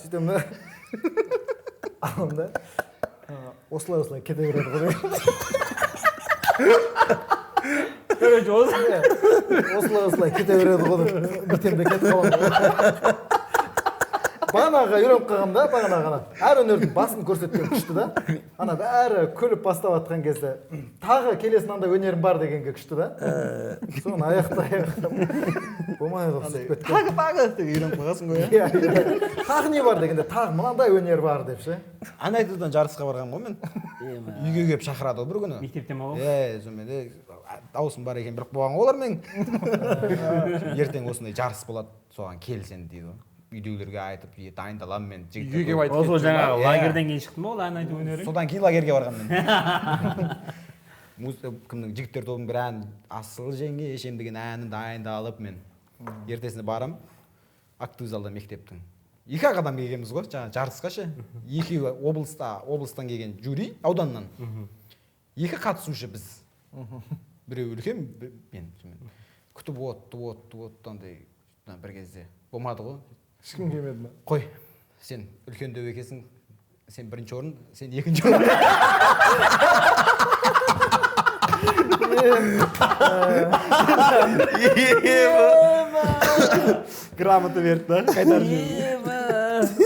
Сөйтем да. Аламын да. Осылай кете береді ғой.
Короче,
Осылай кете береді ғой. Бітемде кетіп қаламын. Бағанағы үйреніп қалғам да, бағанағы әр өнердің басын көрсеткен күшті да. Ана бәрі күліп бастап жатқан кезде тағы келесі мынандай өнерім бар дегенге күшті да. Соны аяқтап болмай қалып сөйтіп кеткен.
Тағы деп үйреніп қалғансың ғой.
Тағы не бар дегенде тағы мынандай өнер бар деп ше.
Ән айтудан жарысқа барған ғой мен. Үйге келіп шақырады бір күні.
мектепте ма ол?
Сонымен дауысым бар екен бірақ болған олар мен. Ертең осындай жарыс болады, соған келсең дейді ғой. Үйдегілерге айтып, дайындаламын мен.
Үйге келіп айтып
Ол
кетті.
жаңағы лагерден кейін шықты ма ол ән айту өнері?
Содан кейін лагерге барған мен. Кімнің жігіттер тобының бір ән асыл жеңге шем деген әнін дайындалып мен ертесіне барам актовый залда мектептің. 2 адам келгенбіз ғой, жаңа жарысқа ше. 2 облыстан келген жюри ауданнан. 2 қатысушы біз. Біреу үлкен мен. Күтіп отты андай бір кезде болмады ғой.
Ешкім келмеді ме?
Қой, сен үлкен дөп екенсің, сен 1-ші орын, сен 2-ші орын. Грамота берді да, қайтарып жіберді.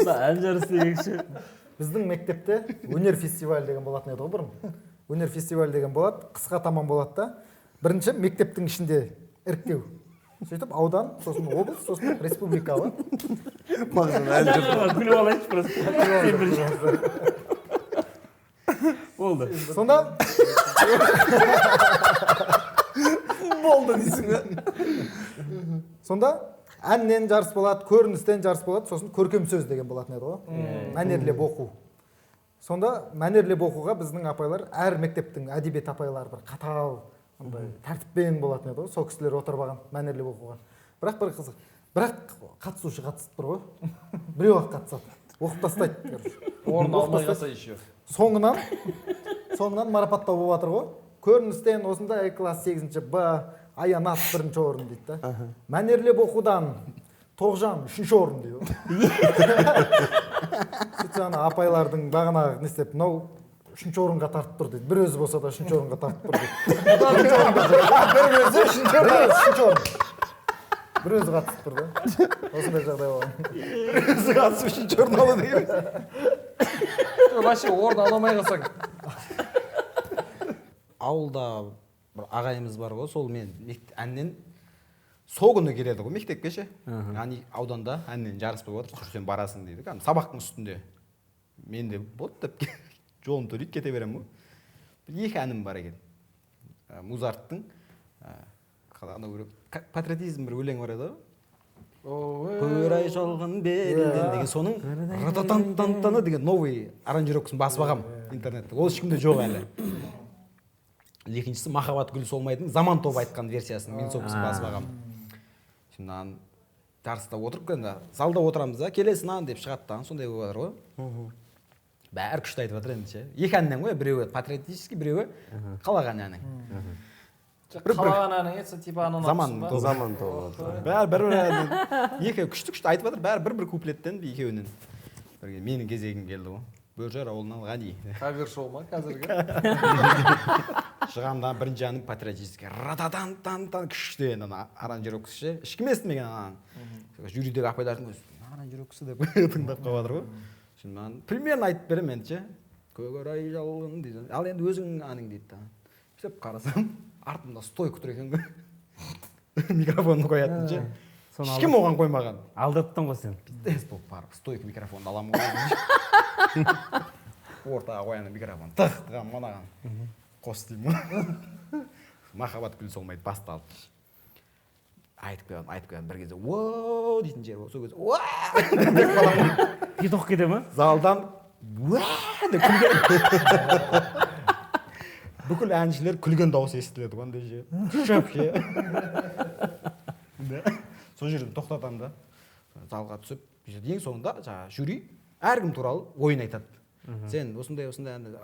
Ән жарысы дегенше.
Біздің мектепте өнер фестивалі деген болатын еді ғой бұрын. Өнер фестивалі деген болады, қысқа таман болады да. Бірінші мектептің ішінде іріктеу. Сөйтіп аудан, сосын облыс, сосын республикалы.
Күліп алайыншы просто. Болды.
Сонда
Болды дейсің бе?
Сонда әннен жарыс болады, көріністен жарыс болады, сосын көркем сөз деген болатын еді ғой. Мәнерлеп оқу. Сонда мәнерлеп оқуға біздің апайлар, әр мектептің әдебиет апайлары бір қатал, тәртіппен болатын еді ғой. Сол кісілер отырып алған мәнерлеп оқуға. Бірақ бір қызық. Бірақ қатысушы қатысып тұр ғой. Біреу-ақ қатысады. Оқып тастайды.
Орын алмай қалса еще.
Соңынан марапаттау болып жатыр ғой. Көріністен осындай класс 8-ші Б, Аянат 1-ші орын дейді да. Мәнерлеп оқудан Тоғжан 3-ші орын дейді. Сөйтсе ана апайлардың бағанағы не істеп, мынау 3-ші орынға тартып тұр дейді. Бір өзі болса да 3-ші орынға тартып тұр дейді. Бір өзі 3-ші орын. Бір өзі қатысып тұр да. Осындай жағдай болған.
Бір өзі қатысып 3-ші орын алу деген.
Вообще орын аламай қалсаң.
Ауылда бір ағайымыз бар ғой, сол мен әннен сол күні келеді ғой мектепке ше. Ауданда әннен жарыс болып жатыр, жүрсен барасың дейді. Сабақтың үстінде. Мен де болды деп жолын төлейді, кете беремін ғой. 2 әнім бар екен. Музарттың патриотизм бір өлең бар еді ғой. Көрай жолғын белден деген соның рататантантаны деген новый аранжировкасын басып алғам интернетте. Ол ешкімде жоқ әлі. Екіншісі Махаббат гүл солмайдың заман тобы айтқан версиясын мен сол кісі басып алғам. Şimdi жарыста отырып енді залда отырамыз да, келесін деп шығады, сондай болып жатыр ғой. Бәрі күшті айтып жатыр енді ше. 2 әннен ғой, біреуі патриотический, біреуі қалаған әнің.
Қалаған әнің етсе типа ананы
Заман тобы.
Бәрі екі күшті айтып жатыр, бәрі бір куплеттен екеуінен. Менің кезегім келді ғой. Бөржар ауылынан Ғани.
Кавер шоу ма қазіргі?
Шығамдан бірінші әнім патриотический. Рататантантан күшті енді аранжировкасы ше. Ешкім естімеген анан. Жюридегі апайлардың аранжировкасы деп тыңдап қалып жатыр ғой. Şimdi мен примерно айтып беремін енді ше. Көгерай жалғын дейді. Ал енді өзің әнің дейді да. Сөйтіп қарасам, артымда стойка тұр екен ғой. Микрофонды қоятын ше. Ешкім оған қоймаған.
Алдырттың ғой сен.
Пиздец болып барып, стойка микрофонды аламын ғой. Ортаға қояны микрофон. Тығам манаған. Қос деймін ғой. Махаббат гүл солмайды басталды. Айтып қойған бір кезде «Уау» дейтін жер болды. Сол кезде «Уау» деп қаламын.
Кетіп кете ма?
Залдан «Уау» деп күлген. бүкіл әншілер күлген дауыс естіледі ғой андай ше вообще сол жерден тоқтатамын да залға түсіп ең соңында жаңағы жюри әркім туралы ойын айтады. Сен осындай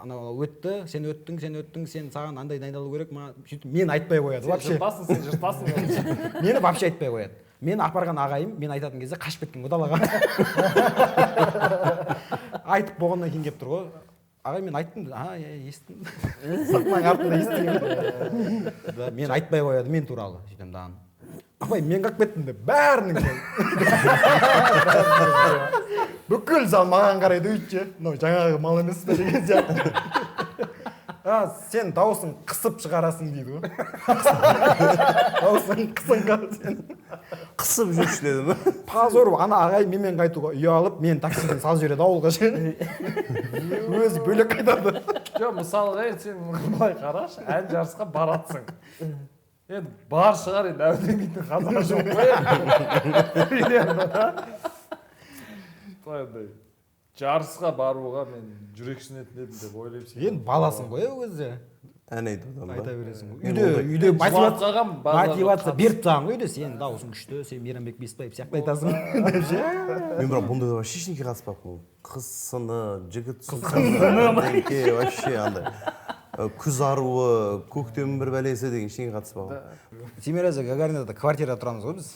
анау өтті, сен өттің, сен саған андай дайындалу керек ма? Сөйтіп мен айтпай қояды вообще.
Сен жыртасың.
Мені вообще айтпай қояды. Мені апарған ағайым мен айтатын кезде қашып кеткен ғой далаға. Айтып болғаннан кейін келіп тұр ғой. Ағай мен айттым, естідім. Сыртынан артында естіген. Мен айтпай қояды мен туралы. Сөйтем дағы. Апай мен қалып кеттім деп бәрінің бүкіл зал маған қарайды өйтші. Мынау жаңағы мал емес пе деген сияқты. Сен дауысын қысып шығарасың дейді ғой. Дауысын қысыңға сен.
Қысып жүрші деді ма?
Позор, ана ағай менімен қайтуға ұялып, мен таксиден салып жібереді ауылға ше. Өзі бөлек қайтады.
Жоқ, мысалға сен былай қарашы, ән жарысқа баратсың. Енді бар шығар енді әуден дейтін қазақ жоқ қой. Жарысқа баруға мен жүрексінетін едім деп ойлаймын.
Енді баласың ғой ол кезде.
Ән айтудан ба?
Айта бересің ғой. Үйде мотивация беріп тұрған ғой үйде. Сен дауысың күшті, сен Мейрамбек Беспаев сияқты айтасың.
Мен бірақ бұнда да вообще ештеңеге қатыспаппын. Қыз сыны, жігіт сыны, вообще андай. Күз аруы, көктем бір бәлесі деген ештеңеге қатыспаппын.
Тимирязев Гагаринада квартирада тұрамыз ғой біз.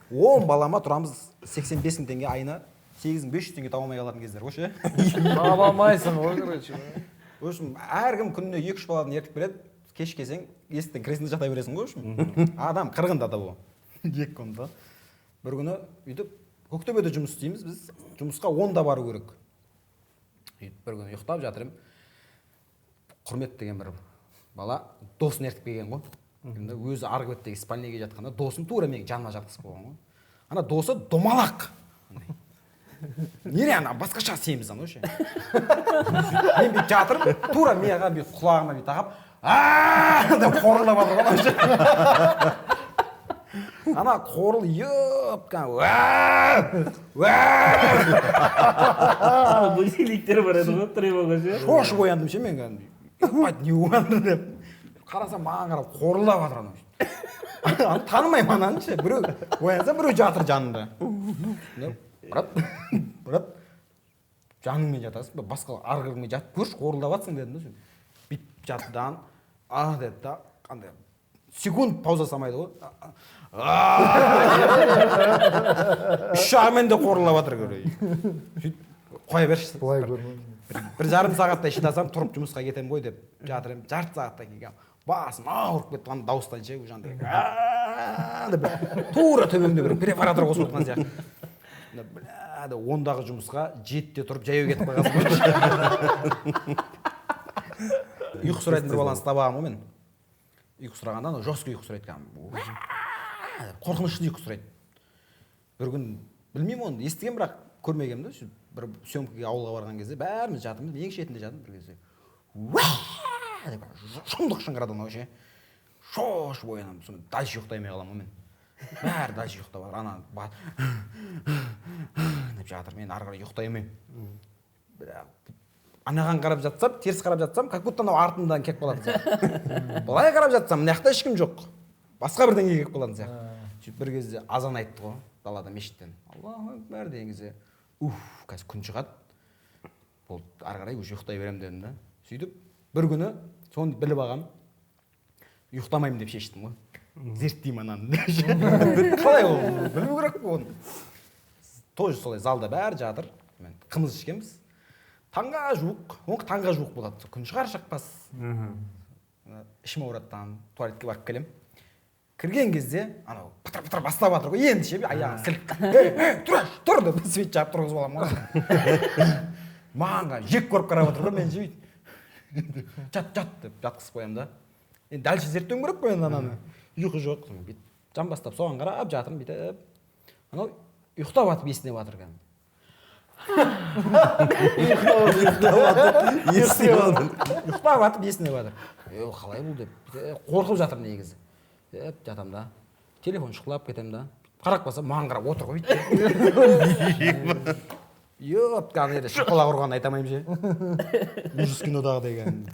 10 балама тұрамыз 85 мың теңге айына. 8500 теңге таба алмай қалатын кездер ғой ше.
Таба алмайсың ғой короче.
В общем, әркім күніне 2-3 баладан ертіп береді. Кеш келсең, есіктен кіресіңде жата бересің ғой. Адам қырғында да бұл. 2 күнде. Бір күні өйтіп Көктөбеде жұмыс істейміз біз. Жұмысқа 10-да бару керек. Бір күні ұйықтап жатырмын. Құрмет деген бір бала досын ертіп келген ғой. Өзі арғы беттегі спальныйге жатқанда досын тура менің жаныма жатқызып қойған ғой. Ана досы домалақ. Нере ана басқаша семіз ана ше. Мен бүйт жатырмын, тура мияға бүйт құлағыма бүйт тағап, деп қорылдап жатыр ғой ше. Ана қорыл еп,
будильниктер бар еді ғой тревога ше.
Шошып ояндым ше мен кәдімгі. Не болғанды деп. Қарасам маған қарап қорылдап жатыр ана ше. Танымаймын ананы ше. Біреу оянса біреу жатыр жанында. Брат, жаныңмен жатасың ба? Басқа арғырмен жатып көрші, қорылдап жатсың дедім да. Бүйтіп жатыдан, деді да, қандай секунд пауза самайды ғой. 3 жағымен де қорылдап жатыр көрей. Қоя берші.
Былай көрмеймін.
1,5 сағаттай шыдасам, тұрып жұмысқа кетемін ғой деп жатырмын. Жарты сағаттай келгем. Басым ауырып кетті, ана дауыстан ше, жаңағыдай. Тура төбемде бір препаратор қосып отырған сияқты. Бля, 10-дағы жұмысқа 7-те тұрып жаяу кетіп қалғансың. Ұйқы сұрайтын бір баланы табағам ғой мен. Ұйқы сұрағанда жосқы ұйқы сұрайды кәдімгі. Қорқынышты ұйқы сұрайды. Бір күн білмеймін оны, естіген бірақ көрмегенмін да. Бір съемкаға ауылға барған кезде бәріміз жатырмыз, ең шетінде жатырмыз бір кезде. Шымдық шыңғырады анау ше. Шошып оянамын, соны дальше ұйықтамай қаламын мен. Бәрі дальше ұйықтап жатыр, ана деп жатыр, мен ары қарай ұйықтай алмаймын. Анаған қарап жатсам, теріс қарап жатсам, как будто анау артымдан келіп қалатын сияқты. Былай қарап жатсам, мына жақта ешкім жоқ. Басқа бірдеңеге келіп қалатын сияқты. Сөйтіп бір кезде азан айтты ғой, далада мешіттен. Аллаху акбар деген кезде, қазір күн шығады. Болды, ары қарай уже ұйықтай беремін дедім да. Сөйтіп бір күні соны біліп алғам, ұйықтамаймын деп шештім ғой. Зерттеймін ананы. Қалай ол? Білмеу керек қой оны. Тоже солай залда бәрі жатыр. Мен қымыз ішкенбіз. Таңға жуық болады. Күн шығар шықпас. Ішім ауыраттан туалетке барып келем. Кірген кезде, анау пытыр бастап жатыр ғой. Енді ше аяғын сіліп. Тұр деп свет жағып тұрғызып аламын ғой. Маған жек көріп қарап отыр ғой, мен жебейді. Жат деп жатқызып қоямын да. Енді дальше зерттеуім керек қой ананы. Ұйқы жоқ. Жан бастап соған қарап жатырмын бүйтіп. Анау ұйықтап жатып есіне батыр кәдімгі. Ұйықтап жатып есіне батыр. Қалай бұл деп қорқып жатыр негізі. Жатам да. Телефон шықлап кетем да. Қарап қалсам маған қарап отыр ғой. Йоп, кәдімгі шапалақ ұрғанын айта алмаймын ше. Ужас кинодағыдай кәдімгі.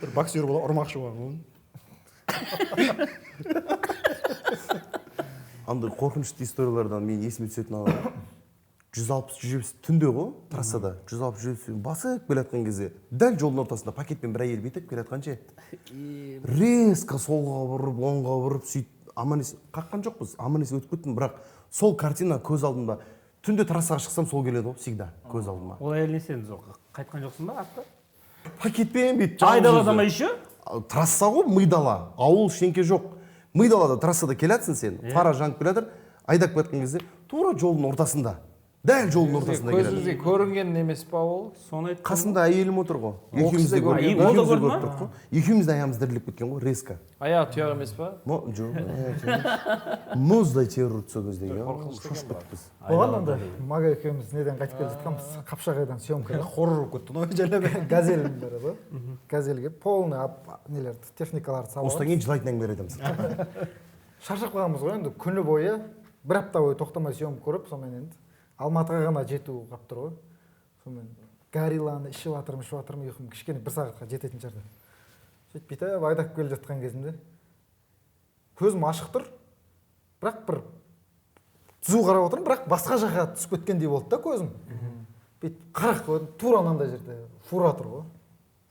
Бір боксер бола ұрмақшы болған.
андай қорқынышты историялардан мен есіме түсетін ана 160-170 түнде ғой трассада 160-170 басып келе жатқан кезде дәл жолдың ортасында пакетпен бір әйел бүйтіп келе жатқан ше резко солға бұрып оңға бұрып сөйтіп аман есен қаққан жоқпыз аман есен өтіп кеттім бірақ сол картина көз алдымда түнде трассаға шықсам сол келеді ғой всегда көз алдыма.
Ол әйел не сен қайтқан жоқсың ба атты?
Пакетпен бүйтіп
Айдалада ма еще?
Трасса ғой мыйдала ауыл ештеңке жоқ мыйдалада трассада келе жатсың сен фара жанып келе жатыр айдап келе жатқан кезде тура жолдың ортасында дәл жолдың ортасында келе жатыр.
Көзіңізге көрінген емес па ол?
Соны айтып
қасымда әйелім отыр ғой екеуміз де көріп тұрмық қой екеуміз де аяғымыз діріліп кеткен ғой резко
Аяғы тұяқ емес па?
жоқ мұздай тер ұрды сол кезде шошып кеттік біз.
Болған анда мага екеуміз неден қайтып келе жатқанбыз қапшағайдан съемкаға
Хоррор болып кетті ғой жайлап.
газельдің бәрі ғой газельге полный нелерді техникаларды салып
осыдан кейін жылайтын әңгімелер айтамыз.
шаршап қалғанбыз ғой енді күні бойы бір апта бойы тоқтамай съемка көріп сонымен енді Алматыға ғана жету қалып тұр ғой сонымен горилланы ішіп жатырмын ұйқым кішкене бір сағатқа жететін шығар деп сөйтіп бүйтіп айдап келе жатқан кезімде көзім ашық тұр бірақ бір түзу қарап отырмын бірақ басқа жаққа түсіп кеткендей болды да көзім бүйтіп қарап қойдым тура анандай жерде фура тұр ғой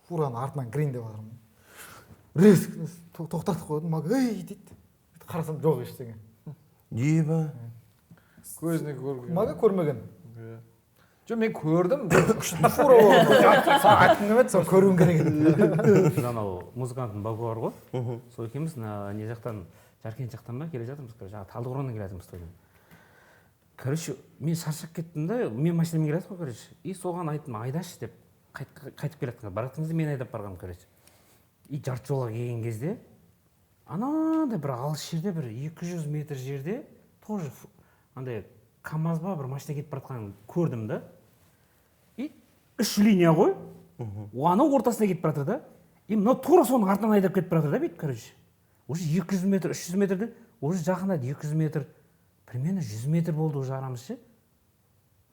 фураның артынан кірейін деп жатырмын резко тоқтатып қойдым мага ей дейді қарасам жоқ ештеңе
еба
Көзіне көрген.
мага көрмеген
Жоқ, мен көрдім.
фура болған айттым неме еді соны көруім керек еді
біз анау музыканттың бауы бар ғой сол екеуміз не жақтан Жаркент жақтан ба келе жатырмыз жаңағы Талдықорғаннан келе жатырмыз тойдан. Короче мен шаршап кеттім да мен машинамен келе жатырмын короче и соған айттым айдашы деп қайтып келе жатқан бара жатқан кезде мен айдап барғанмын короче и жарты жолға келген кезде анандай бір алыс жерде бір 200 метр жерде тоже андай КамАЗ ба бір машина кетіп бара жатқанын көрдім да и 3 линия ғой анау ортасына кетіп бара жатыр да и мынау тура соның артынан айдап кетіп бара жатыр да бүйтіп короче уже 200 метр 300 метрде уже жақындады 200 метр примерно 100 метр болды уже арамыз ше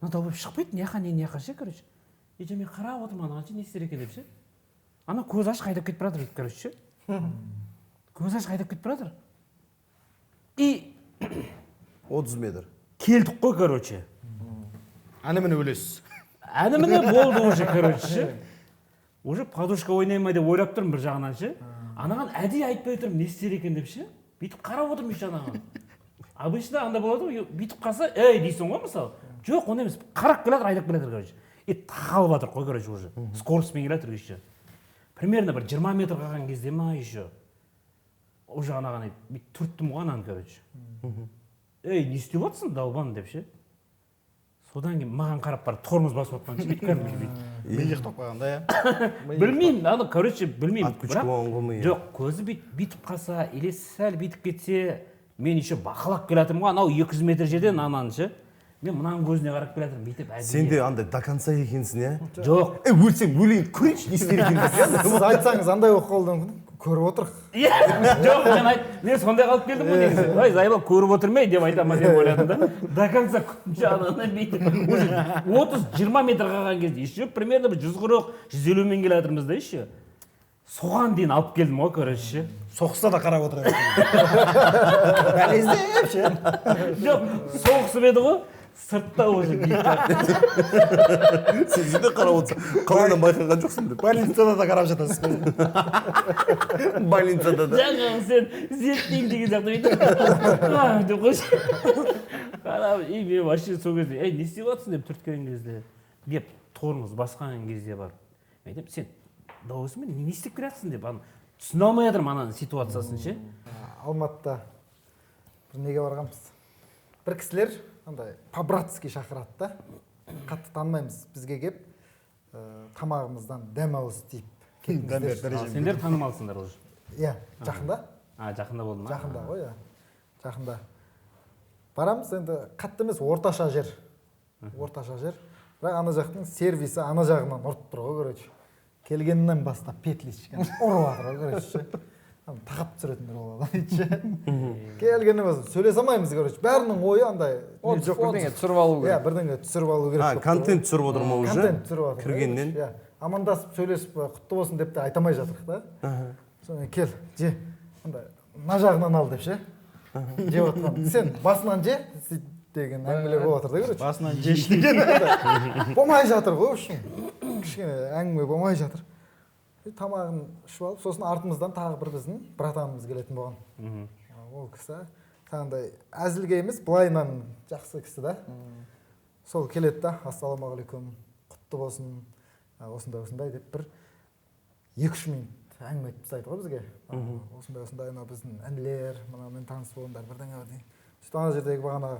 мынау болып шықпайды не жаққа ше короче и мен қарап отырмын анаған ше не істер екен деп ше ана көз ашық айдап кетіп бара жатыр дейді короче ше көз ашық айдап кетіп бара жатыр и
30 метр
келдік қой короче
Ана міне өлесіз.
әні міне болды уже короче ше уже подушка ойнай ма деп ойлап тұрмын бір жағынан ше анаған әдейі айтпай тұрмын не істер екен деп ше бүйтіп қарап отырмын еще анаған обычно андай болады ғой бүйтіп қалса ей дейсің ғой мысалы жоқ ондай емес қарап келе жатыр айдап келе жатыр короче и тағалып жатыр қой короче уже скоростьпен келе жатыр еще примерно бір 20 метр қалған кезде ма еще уже анаған бүйтіп түрттім ғой ананы короче ей не істеп жатрсың долбан деп ше содан кейін маған қарап барып тормоз басып жатқан ше бүйтіп кәдімгідей
Мен жақтап қалғанда иә.
білмеймін аны короче білмеймін
Отключка болған ғой миы.
жоқ көзі бүйтіп қалса или сәл бүйтіп кетсе мен еще бақылап келе жатырмын ғой анау 200 метр жерден ананы ше мен мынаның көзіне қарап келе жатырмын бүйтіп
сен де андай до конца екенсің иә
жоқ
өлсем өлейін көрейінші не істер екенбіз
сіз айтсаңыз андай болып қалуы мүмкін көріп отырық
жоқ мен сондай қалып келдім ғой негізі ой зайбал көріп отыр ма деп айтамын деп ойладым да до конца күнше ананы бүйтіп уже 30-20 метр қалған кезде еще примерно бір 140-150-мен келе жатырмыз да еще соған дейін алып келдім ғой короче ше
Соғыста да қарап отырады. Бәлездеп ше.
жоқ соғысып еді ғой сыртта уже
сен жерде қарап отырсың қалайдан байқаған жоқсың деп
Больницада да қарап жатасыз.
больницада да
жаңағы сен зерттеймін деген сияқты бүйтіп деп қойшы қарап и мен вообще сол кезде ей не істеп жатрсың деп түрткен кезде деп тормоз басқан кезде бар мен айтамын сен дауысымен не істеп келе жатрсың деп аны түсіне алмай жатырмын ананың ситуациясын ше
Алматыда бір неге барғанбыз бір кісілер андай по-братски шақырады да қатты танымаймыз бізге келіп тамағымыздан дәм ауыз тиіп кетіңіздер
сендер танымалсыңдар уже
иә жақында
жақында болды ма
жақында ғой иә жақында барамыз енді қатты емес орташа жер бірақ ана жақтың сервисі ана жағынан ұрып тұр ғой короче келгеннен бастап петличканы ұрып жатыр ғой короче тағап түсіретіндер болады айтшы. Келгені болсын сөйлесе алмаймыз, короче. Бәрінің ойы андай
бірдеңе түсіріп алу
Иә,
керек.
бірдеңе түсіріп алу керек.
Контент түсіріп отырма уже.
Контент түсіріп жатыр.
Кіргеннен.
Иә. Амандасып сөйлесіп құтты болсын деп те айта алмай жатырық та. Соны кел, же. Андай мына жағынан ал деп ше. Жеп отқан. Сен басынан же деген әңгімелер болып жатыр да, короче.
Басынан жеш деген.
Болмай жатыр ғой, үшін. Кішкене әңгіме болмай жатыр. Тамағын ішіп алып, сосын артымыздан тағы бір біздің братанымыз келетін болған. Ол кісі таңдай әзілге емес, былайынан жақсы кісі да. Сол келеді да, ассалаумағалейкум, құтты болсын, осындай деп бір 2-3 минут әңгіме айтып тастайды ғой бізге. Осындай анау біздің інілер, мынамен таныс болыңдар, бірдеңе. Сөйтіп ана жердегі бағанағы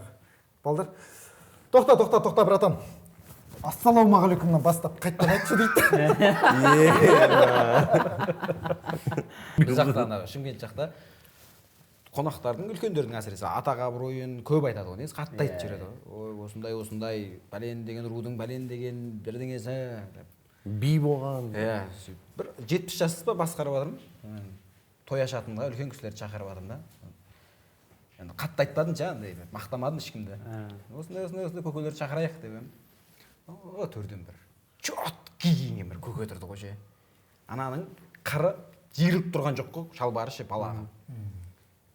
балдар, тоқта, братан. Ассалаумағалейкумнан бастап қайттан айтшы дейді.
Біз жақта ана Шымкент жақта қонақтардың, үлкендердің әсіресе атақ абыройын көп айтады ғой, негізі қатты айтып жүреді ғой. Ой, осындай бәлен деген рудың бәлен деген бірдеңесі деп.
Би болған.
Иә, бір 70 жассыз ба басқарып жатырмын. Той ашатынға үлкен кісілерді шақырып жатырмын да. Енді қатты айтпадым жа, андай мақтамадым ешкімді. Осындай көкелерді шақырайық деп едім. Төрден бір четкий киінген бір көке тұрды ғой ше. Ананың қыры жиырылып тұрған жоқ қой, шалбары ше балағы.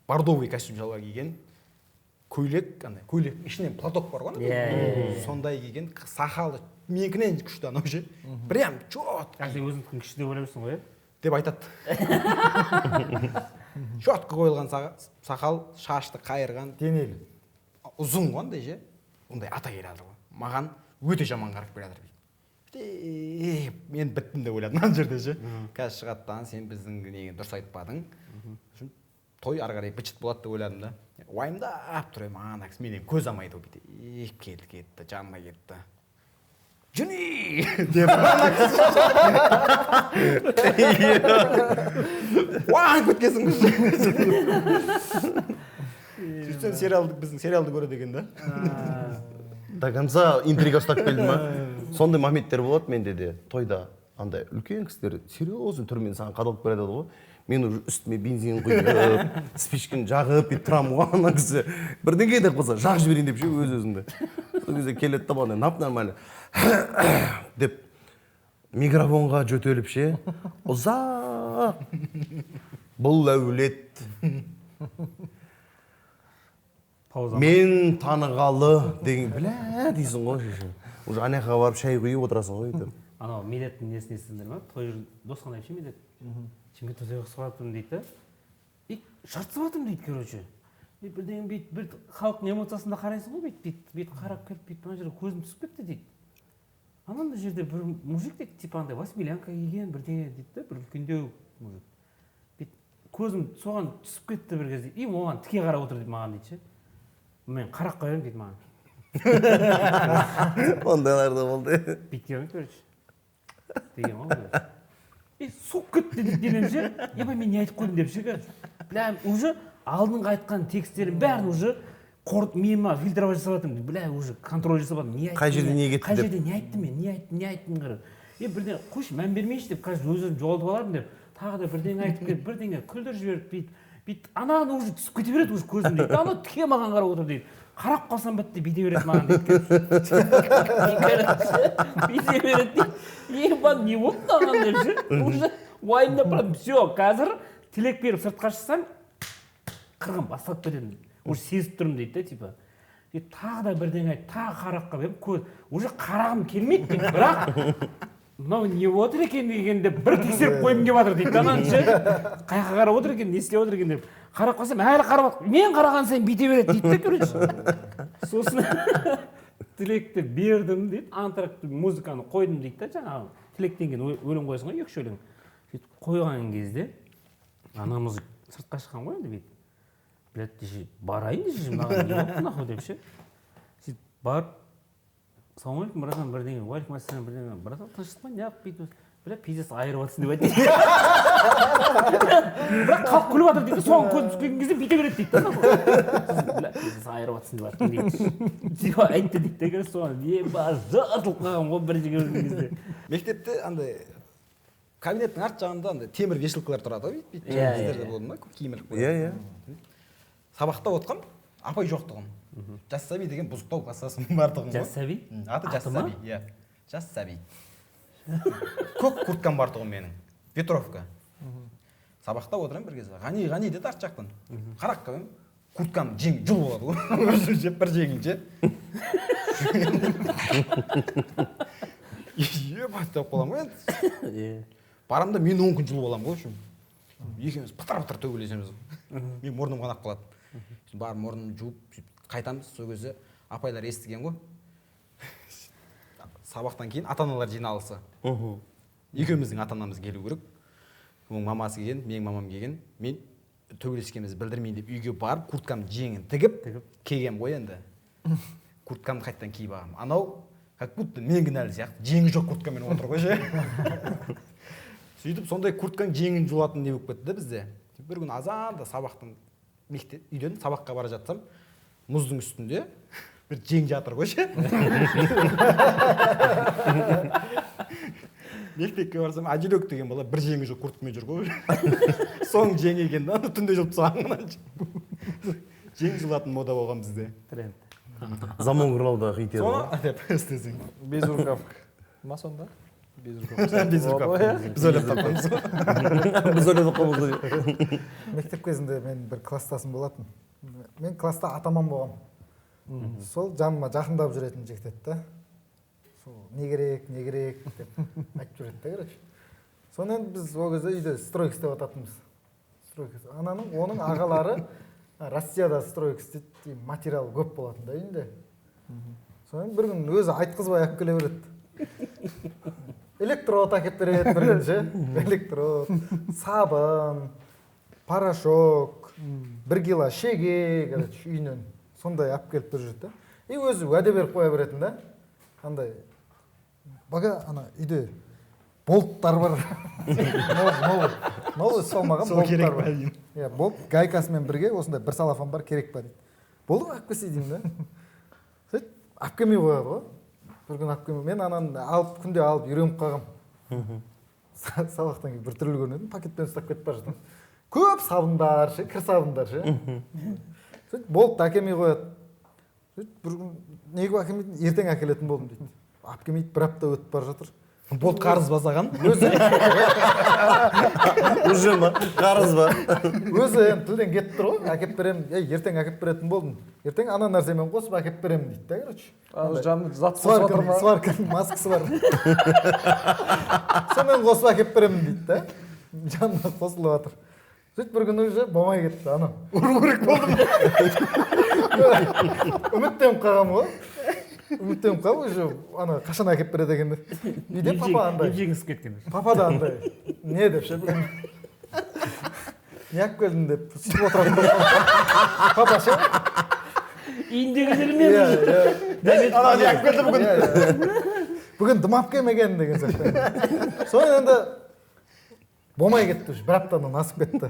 Бордовый костюм шалбар киген, көйлек, андай көйлек ішінен платок бар ғой. Сондай киген, сақалы менікінен күшті анау ше. Прям четкий.
Сен өзіңдікін күшті деп ойлаймысың ғой,
деп айтады. Четкі қойылған сақал, шашты қайырған,
Денелі.
ұзын ғой андай ше. Ондай ата келеді ғой. Маған өте жаман қарап келе жатыр. Мен біттім деп ойладым ана жерде ше. Қазір шығаттан сен біздің нені дұрыс айтпадың. Той ары қарай бычыт болады деп ойладым да. Уайымдап тұр едім, ана кісі менен көз алмайды ғой бүйтіп. Кетті, жанына кетті. Жүни деп ана кісі. Уайым көткесің күшті. Біздің сериалды көреді екен да.
До конца интрига ұстап келді ма? Сондай моменттер болады менде де. Тойда андай үлкен кісілер серьезный түрмен саған қадалып келеді ғой. Мен уже үстіме бензин құйып, спичканы жағып бүйтіп тұрамын ғой, ана кісі бірдеңе де қылса жағып жіберейін деп ше өз-өзіңді. Сол кезде келеді да бана нап нормально деп микрофонға жөтеліп ше. Ұзақ бұл әулет мен танығалы деген білә дейсің ғой. Уже анаяққа барып шай құйып отырасың ғой өйтіп.
Анау медеттің несін естідіңдер ма? Той досқан әпше медет. Шымкентте той қысып жатырмын дейді да. Жартысып жатырмын дейді, короче. Бірдеңе бүйтіп бір халықтың эмоциясында қарайсың ғой, бүйтіп қарап келіп бүйтіп ана жерге көзім түсіп кетті дейді. Анандай жерде бір мужик дейді, типа андай восьмилянка киген бірдеңе дейді да, бір үлкендеу мужик. Бүйтіп көзім соған түсіп кетті бір кезде. И оған тіке қарап отыр дейді маған дейді ше. Мен қарап қоямын дейді маған.
Ондайлар да болды.
Бүйткен короче. Деген ғой. Суық кетті дейді денем ше. Ебай мен не айтып қойдым деп ше қазір. Бля, уже алдыңғы айтқан тексттерім бәрін уже миыма фильтровать жасап жатырмын. Бля, уже контроль жасап жатырмын.
Қай жерде не кетті деп.
Қай жерде не айттым мен, не айттым қарап. Бірден қойшы мән бермейші деп қазір өз-өзім жоғалтып алармын деп. Тағы да бірдеңе айтып келіп, бірдеңе күлдіріп жіберіп бүйтіп ананы уже түсіп кете береді уже көзім дейді. Ана тіке маған қарап отыр дейді. Қарап қалсам бітті бүйте береді маған дейді. Бүйте береді дейді. Ебан не болды маған деп ше. Уже уайымдап баратырмын. Все, қазір тілек беріп сыртқа шықсам қырғын басталып кетеді. Уже сезіп тұрмын дейді да типа. Тағы да бірдеңе айтып, тағы қарап қалып көз уже қарағым келмейді дейді. Бірақ мынау не отыр екен дегенде бір тексеріп қойым келіп жатыр дейді. Ананы ше. Қаяққа қарап отыр екен, не істеп отыр екен деп. Қарап қалсам әлі қарап отыр. Мен қараған сайын бүйте береді дейді да, короче. Сосын тілекті бердім дейді. Антракты музыканы қойдым дейді да, жаңағы тілектен кейін өлең қойсың ғой, 2 өлең. Сөйтіп қойған кезде анамыз сыртқа шыққан ғой енді бүйтіп. Блядь, десе барайын десе маған не болды нахуй деп ше. Сөйтіп барып ассалаумағалейкум братан бірдеңе, уалейкум ассалам бірдеңе, братан тыныштық па, неғып бүйтіп, бля, пиздец айырып жатырсың деп айтты. Бірақ халық күліп жатыр дейді, соған көзім түскен кезде бүйте береді дейді да. Бля, пиздец айырып жатырсың деп айттың дейді. Деп айтты дейді да, соған еба жыртылып қалған ғой бір жерге көрген кезде.
Мектепте андай кабинеттің арт жағында андай темір вешалкалар тұрады ғой бүйтіп
Иә, иә,
біздерде
иә.
болды ма киім іліп
Иә,
қояды.
иә.
Сабақта отқам апай жоқтығын. Жас сәби деген бұзықтау классасының бардығын ғой.
Жас сәби?
Аты жас
Аты ма?
сәби, иә. Жас сәби. Көк курткам бар тұғын менің. Ветровка. Сабақта отырамын бір кезде. Ғани деді арт жақтан. Қарақ қойым. Курткам жең жыл болады ғой. Жеп бір жеңін ше. Ебать деп қаламын ғой енді. Барамда мен 10 күн жыл боламын ғой үшін. Екеуміз пытар төгілесеміз. Мен мұрным қанап қалады. Барып мұрнын жуып қайтамыз. Сол кезде апайлар естіген ғой. Сабақтан кейін ата-аналар жиналысы. Екеуміздің ата-анамыз келу керек. Оның мамасы келген, менің мамам келген. Мен төбелескенімізді білдірмейін деп үйге барып, курткам жеңін тігіп келгем ғой енді. Курткамды қайттан киіп алғам. Анау как будто мен кінәлі сияқты. Жеңі жоқ курткамен отыр ғой ше. Сөйтіп сондай курткаң жеңін жуатын не болып кетті да бізде. Бір күн азанда сабақтан үйден сабаққа бара жатсам, мұздың үстінде бір жең жатыр ғой ше. Мектепке барсам Ажелек деген бала бір жеңі жоқ курткамен жүр ғой. Соң жеңі екен да, түнде жұлып тастаған. Жең жулатын мода болған бізде.
Тренд.
Заман қырлауда қитеді ғой.
Соны деп істесең.
Безрукавка ма сонда? Безрукавка.
Біз ойлап тапқанбыз ғой.
Біз ойлап қалдық.
Мектеп кезінде мен бір класстасым болатын. Мен класста атаман болғам. Сол жаныма жақындап жүретін жігіт еді да. Сол не керек деп айтып жүреді да, короче. Сонымен біз ол кезде үйде стройка істеп жататынбыз. Оның ағалары Россияда стройка істейді, материал көп болатын да үйінде. Сонымен бір күн өзі айтқызбай алып келе береді. Электрод әкеп береді бір күн ше. Электрод, сабын, порошок, 1 кило шеге, короче, үйінен. Сондай алып келіп бір жүрді да. И өзі уәде беріп қоя беретін да. Андай, бага ана үйде болттар бар. Новый салмаған болттар бар. Иә, болт гайкасымен бірге осындай бір салафан бар, керек па дейді. Болды ғой, алып келсей деймін да. Сөйтіп, алып келмей қояды ғой. Бір күн алып келмей. Мен ананы алып, күнде алып үйреніп қалғам. Сабақтан кейін бір түрлі көрінеді, пакетпен ұстап кетіп бара жатырмын. Көп сабындар ше, кір сабындар ше. Сөйтіп, болт әкелмей қояды. Сөйтіп, бір күн неге әкелмейтін, ертең әкелетін болдым дейді. Алып келмейді, бір апта өтіп бара жатыр.
Болт қарыз басаған.
Уже ма? Қарыз ба?
Өзі тілден кетіп тұр ғой, әкеп беремін, ертең әкеп беретін болдым. Ертең ана нәрсемен қосып әкеп беремін дейді да, короче.
Жанны зат қосып отыр ма?
Сварканың маскасы бар. Сонымен қосып әкеп беремін дейді да. Жанына қосылып жатыр. Сөйтіп бір күні уже болмай кетті, ана. Ұру керек болдым. Үміттеніп қалғам ғой. Үміттеніп қалып уже ана қашан әкеп береді екен деп. Үйде папа андай.
Ежегісіп кеткен.
Папа да андай. Не деп ше бүгін. Не алып келдің деп сөйтіп отыратын. Папа ше.
Үйіндегілер мен
Ана не алып келді бүгін.
Бүгін дым алып келмеген деген сияқты. Соны енді болмай кетті, бір аптадан асып кетті.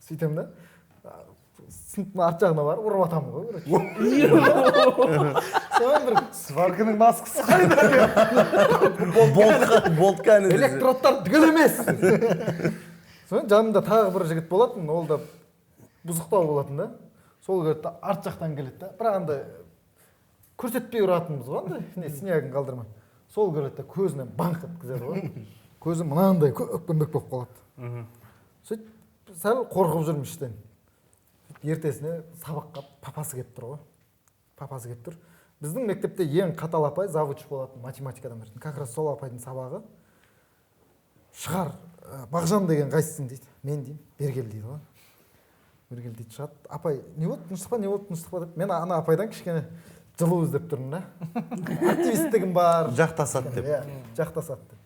Сөйтем да. Сыныптың арт жағына барып ұрып атамын ғой. Соны бір
Сварканың маскасы қайда?
Болтқа әні.
электродтар түгел емес. Соны жанымда тағы бір жігіт болатын, ол да бұзықтау болатын да. Сол кезде арт жақтан келеді да. Бірақ андай көрсетпей ұратынбыз ғой, андай снегін қалдырмай. Сол келеді да көзінен банқ еткізеді ғой. Көзі мынандай көкпеңбек болып қалады. Сөйтіп сәл қорқып жүрмін іштен. Ертесіне сабаққа папасы келіп тұр ғой. Папасы келіп тұр. Біздің мектепте ең қатал апай завуч болатын, математикадан беретін. Как раз сол апайдың сабағы. Шығар, Бағжан деген қайсысың дейді. Мен деймін, Бергел дейді ғой. Бергел дейді шығады. Апай, не болды, тыныштық па, не болды, тыныштық па деп. Мен ана апайдан кішкене жылу іздеп тұрмын да. Активистігім бар.
Жақтасады деп.
Жақтасады деп.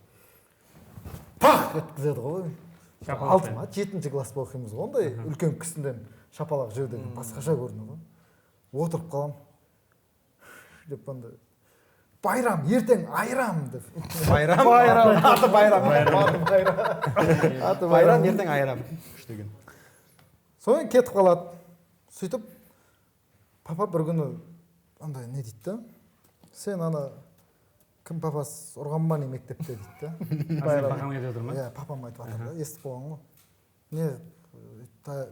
Пах еткізеді ғой. 6-ма, 7-ші класс оқимыз ғой. Ондай үлкен кісінден шапалақ жеуден басқаша көрінеді ғой. Отырып қалам. Деп анда байрам, ертең айрам деп.
Байрам. Аты байрам.
Аты
Байрам, ертең айрам.
Соны кетіп қалады. Сөйтіп, папа бір күні андай не дейді да? Сен ана кім папасы ұрған ба не мектепте дейді да.
сен папаң айтып отыр ма?
Иә, папам айтып жатыр да, естіп қалған ғой.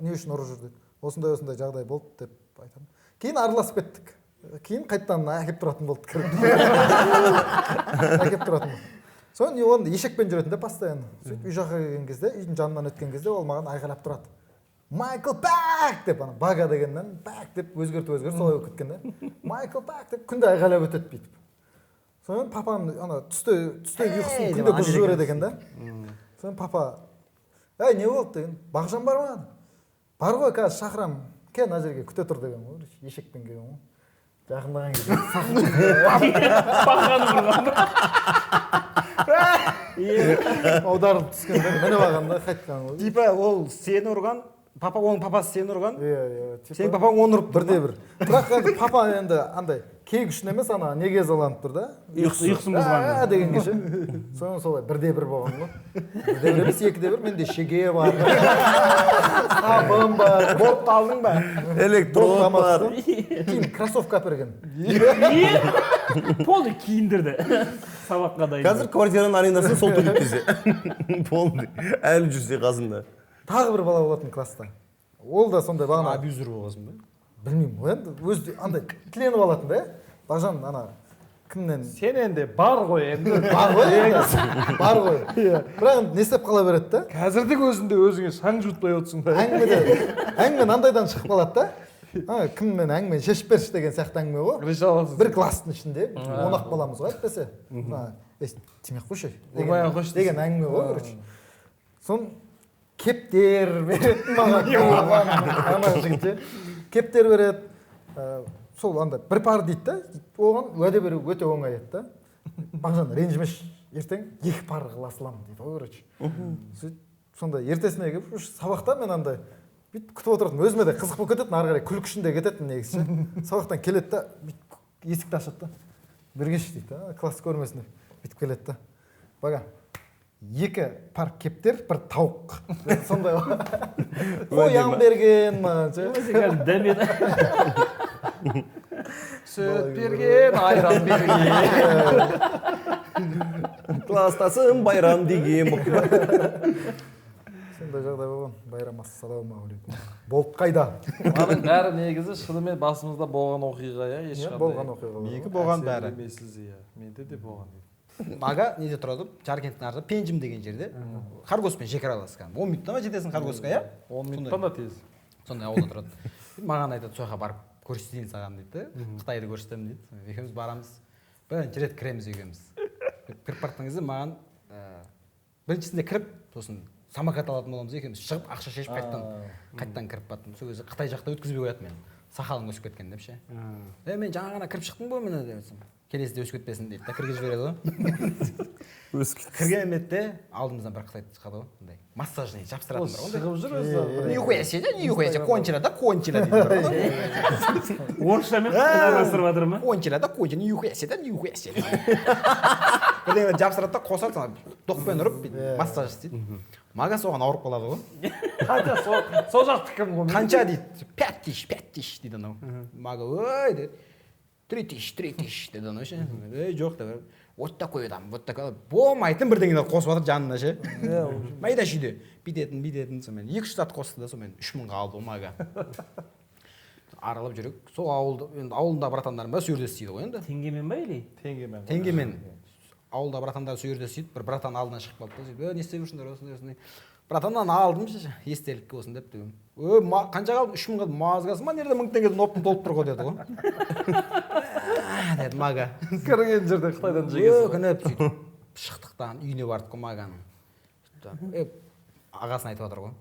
Не үшін ұрып жүр дейді. Осындай жағдай болды деп айтамын. Кейін араласып кеттік. Кейін қайтадан әкеп тұратын болды. Әкеп тұратын. Соны оны ешекпен жүретін де постоянно. Сөйтіп үй жаққа келген кезде, үйдің жанынан өткен кезде ол маған айқайлап тұрады. Майкл Бак деп, ана бага дегеннен Бак деп өзгертіп солай болып кеткен да. Майкл Бак деп күнде айқайлап өтеді бүйтіп. Соны папам ана түсте ұйқысын күнде бұзып жібереді екен да. Соны папа, әй не болды деген, Бақжан бар ма? Бар ғой, қазір шақырамын. Кел мына жерге күте тұр деген ғой. Ешекпен келген ғой. Жақындаған кезде
Бақаны бұрған.
аударылып түскен мініп алғанда қайтқан ғой.
Типа ол сені ұрған, оның папасы сені ұрған,
Иә,
сенің папаң оны ұрып тұр.
бірде-бір. Бірақ енді папа енді андай кек үшін емес, ана неге ызаланып тұр да.
Ұйқысын бұзған.
Дегенге ше. Соны солай бірде-бір болған ғой. Бірде-бір емес, екіде-бір. Менде шеге бар. Сабын бар.
Бортты алдың ба?
Электрод бар.
Кейін кроссовка әперген.
Полды киіндірді. Сабаққа дайын.
Қазір квартираның арендасын сол төлеп келсе. Полный. Әлі жүрсе қасында.
Тағы бір бала болатын класста. Ол да сондай бағана
Абьюзер болғасын ба?
білмеймін ғой енді өзі андай тіленіп алатын да. Бақжан ана кімнен
Сен енді бар ғой енді.
бар ғой бар ғой. Бірақ енді не істеп қала береді да.
Қазірдің өзінде өзіңе шаң жұтпай отырсың да.
Әңгіме мынандайдан шығып қалады да. Кіммен әңгімені шешіп берші деген сияқты әңгіме ғой. Бір класстың ішінде 10-ақ баламыз ғой әйтпесе. Тимей ақ қойшы деген әңгіме ғой, короче. Соны кептер береді маған. Ана жігітше кептер береді. Сол анда бір пар дейді да. Оған уәде беру өте оңай еді да. Бақжан ренжімеш, ертең 2 пар қыла саламын дейді ғой, короче. Сонда ертесіне келіп сабақта мен андай бүйтіп күтіп отырдым. Өзіме де қызық болып кететін, ары қарай күлкі ішінде кететін негізі. Сабақтан келеді да, есікті ашады да. Бергеш дейді да, класс көрмесін деп. Бүйтіп келеді да. Бага, 2 пар кептер, 1 тауық. Сондай ғой. Қоян берген маған.
Дәмеді.
Сүт берген, айран берген.
Кластасым байрам деген.
Сондай жағдай болған. Байрам ассалаумағалейкум. Болып қайда?
Аның бәрі негізі шынымен басымызда болған оқиға, иә, ешқандай.
Болған оқиға.
Менікі болған бәрі.
Менде де болған.
Мага неде тұрады? Жаркенттің арты Пенжім деген жерде. Қаргоспен шекараласқан. 10 минуттан ба жетесің Қаргосқа, иә?
10 минуттан да тез.
Сондай ауылда тұрады. Маған айтады, сояққа барып көрсетейін саған дейді. Қытайды көрсетемін дейді. Екеуміз барамыз. Бірінші рет кіреміз екеуміз. Кіріп бартқан кезде маған біріншісінде кіріп, сосын самокат алатын боламыз екеуміз. Шығып ақша шешіп қайттан кіріп баттым. Сол кезде Қытай жақта өткізбей қояды мені. Сақалың өсіп кеткен деп ше. Мен жаңа ғана кіріп шықтым ғой міне деп айтсам. Келесіде өсіп кетпесін дейді да, кіргізіп жібереді ғой. Кірген бетте алдымыздан бір қытай шығады ғой, андай массажный жабыстыратын бар ғой.
Шығып жүр өзі.
Нихуя себе, кончила да кончила дейді.
Орысшамен араластырып жатыр ма?
Кончила да кончила, нихуя себе. Бірдеңе жабыстырады да қосады, доқпен ұрып массаж істейді. Мага соған ауырып қалады ғой.
Қанша сол жақты кім ғой?
Қанша дейді, 5000 дейді анау. Мага ой дейді. 3000 деді анау ше. Жоқ деп. Вот такой адам, вот такой. Болмайтын бірдеңелер қосып жатыр жанына ше. Майда шүйде. Бүйтетін сонымен 2-3 сағат қосты да сонымен 3000-ға алды ғой Мага. Аралап жүрек. Сол ауылында братандарым бар, сол жерде істейді ғой енді.
Теңгемен ба или?
Теңгемен. Ауылда братандар сол жерде істейді. Бір братан алдынан шығып қалды да сөйтіп, не істеп жүрсіңдер осындай. Братаннан алдым ше, естелікке болсын деп дегем. Қанша қалды? 3000 қалды. Мазғасы ма, нерде 1000 теңгеден оптың толып тұр ғой деді ғой. Деді Мага.
Кірген жерде Қытайдан жегесің.
Өкініп сөйтіп шықтықтан үйіне бардық қой Маганың. Ағасын айтып жатыр ғой.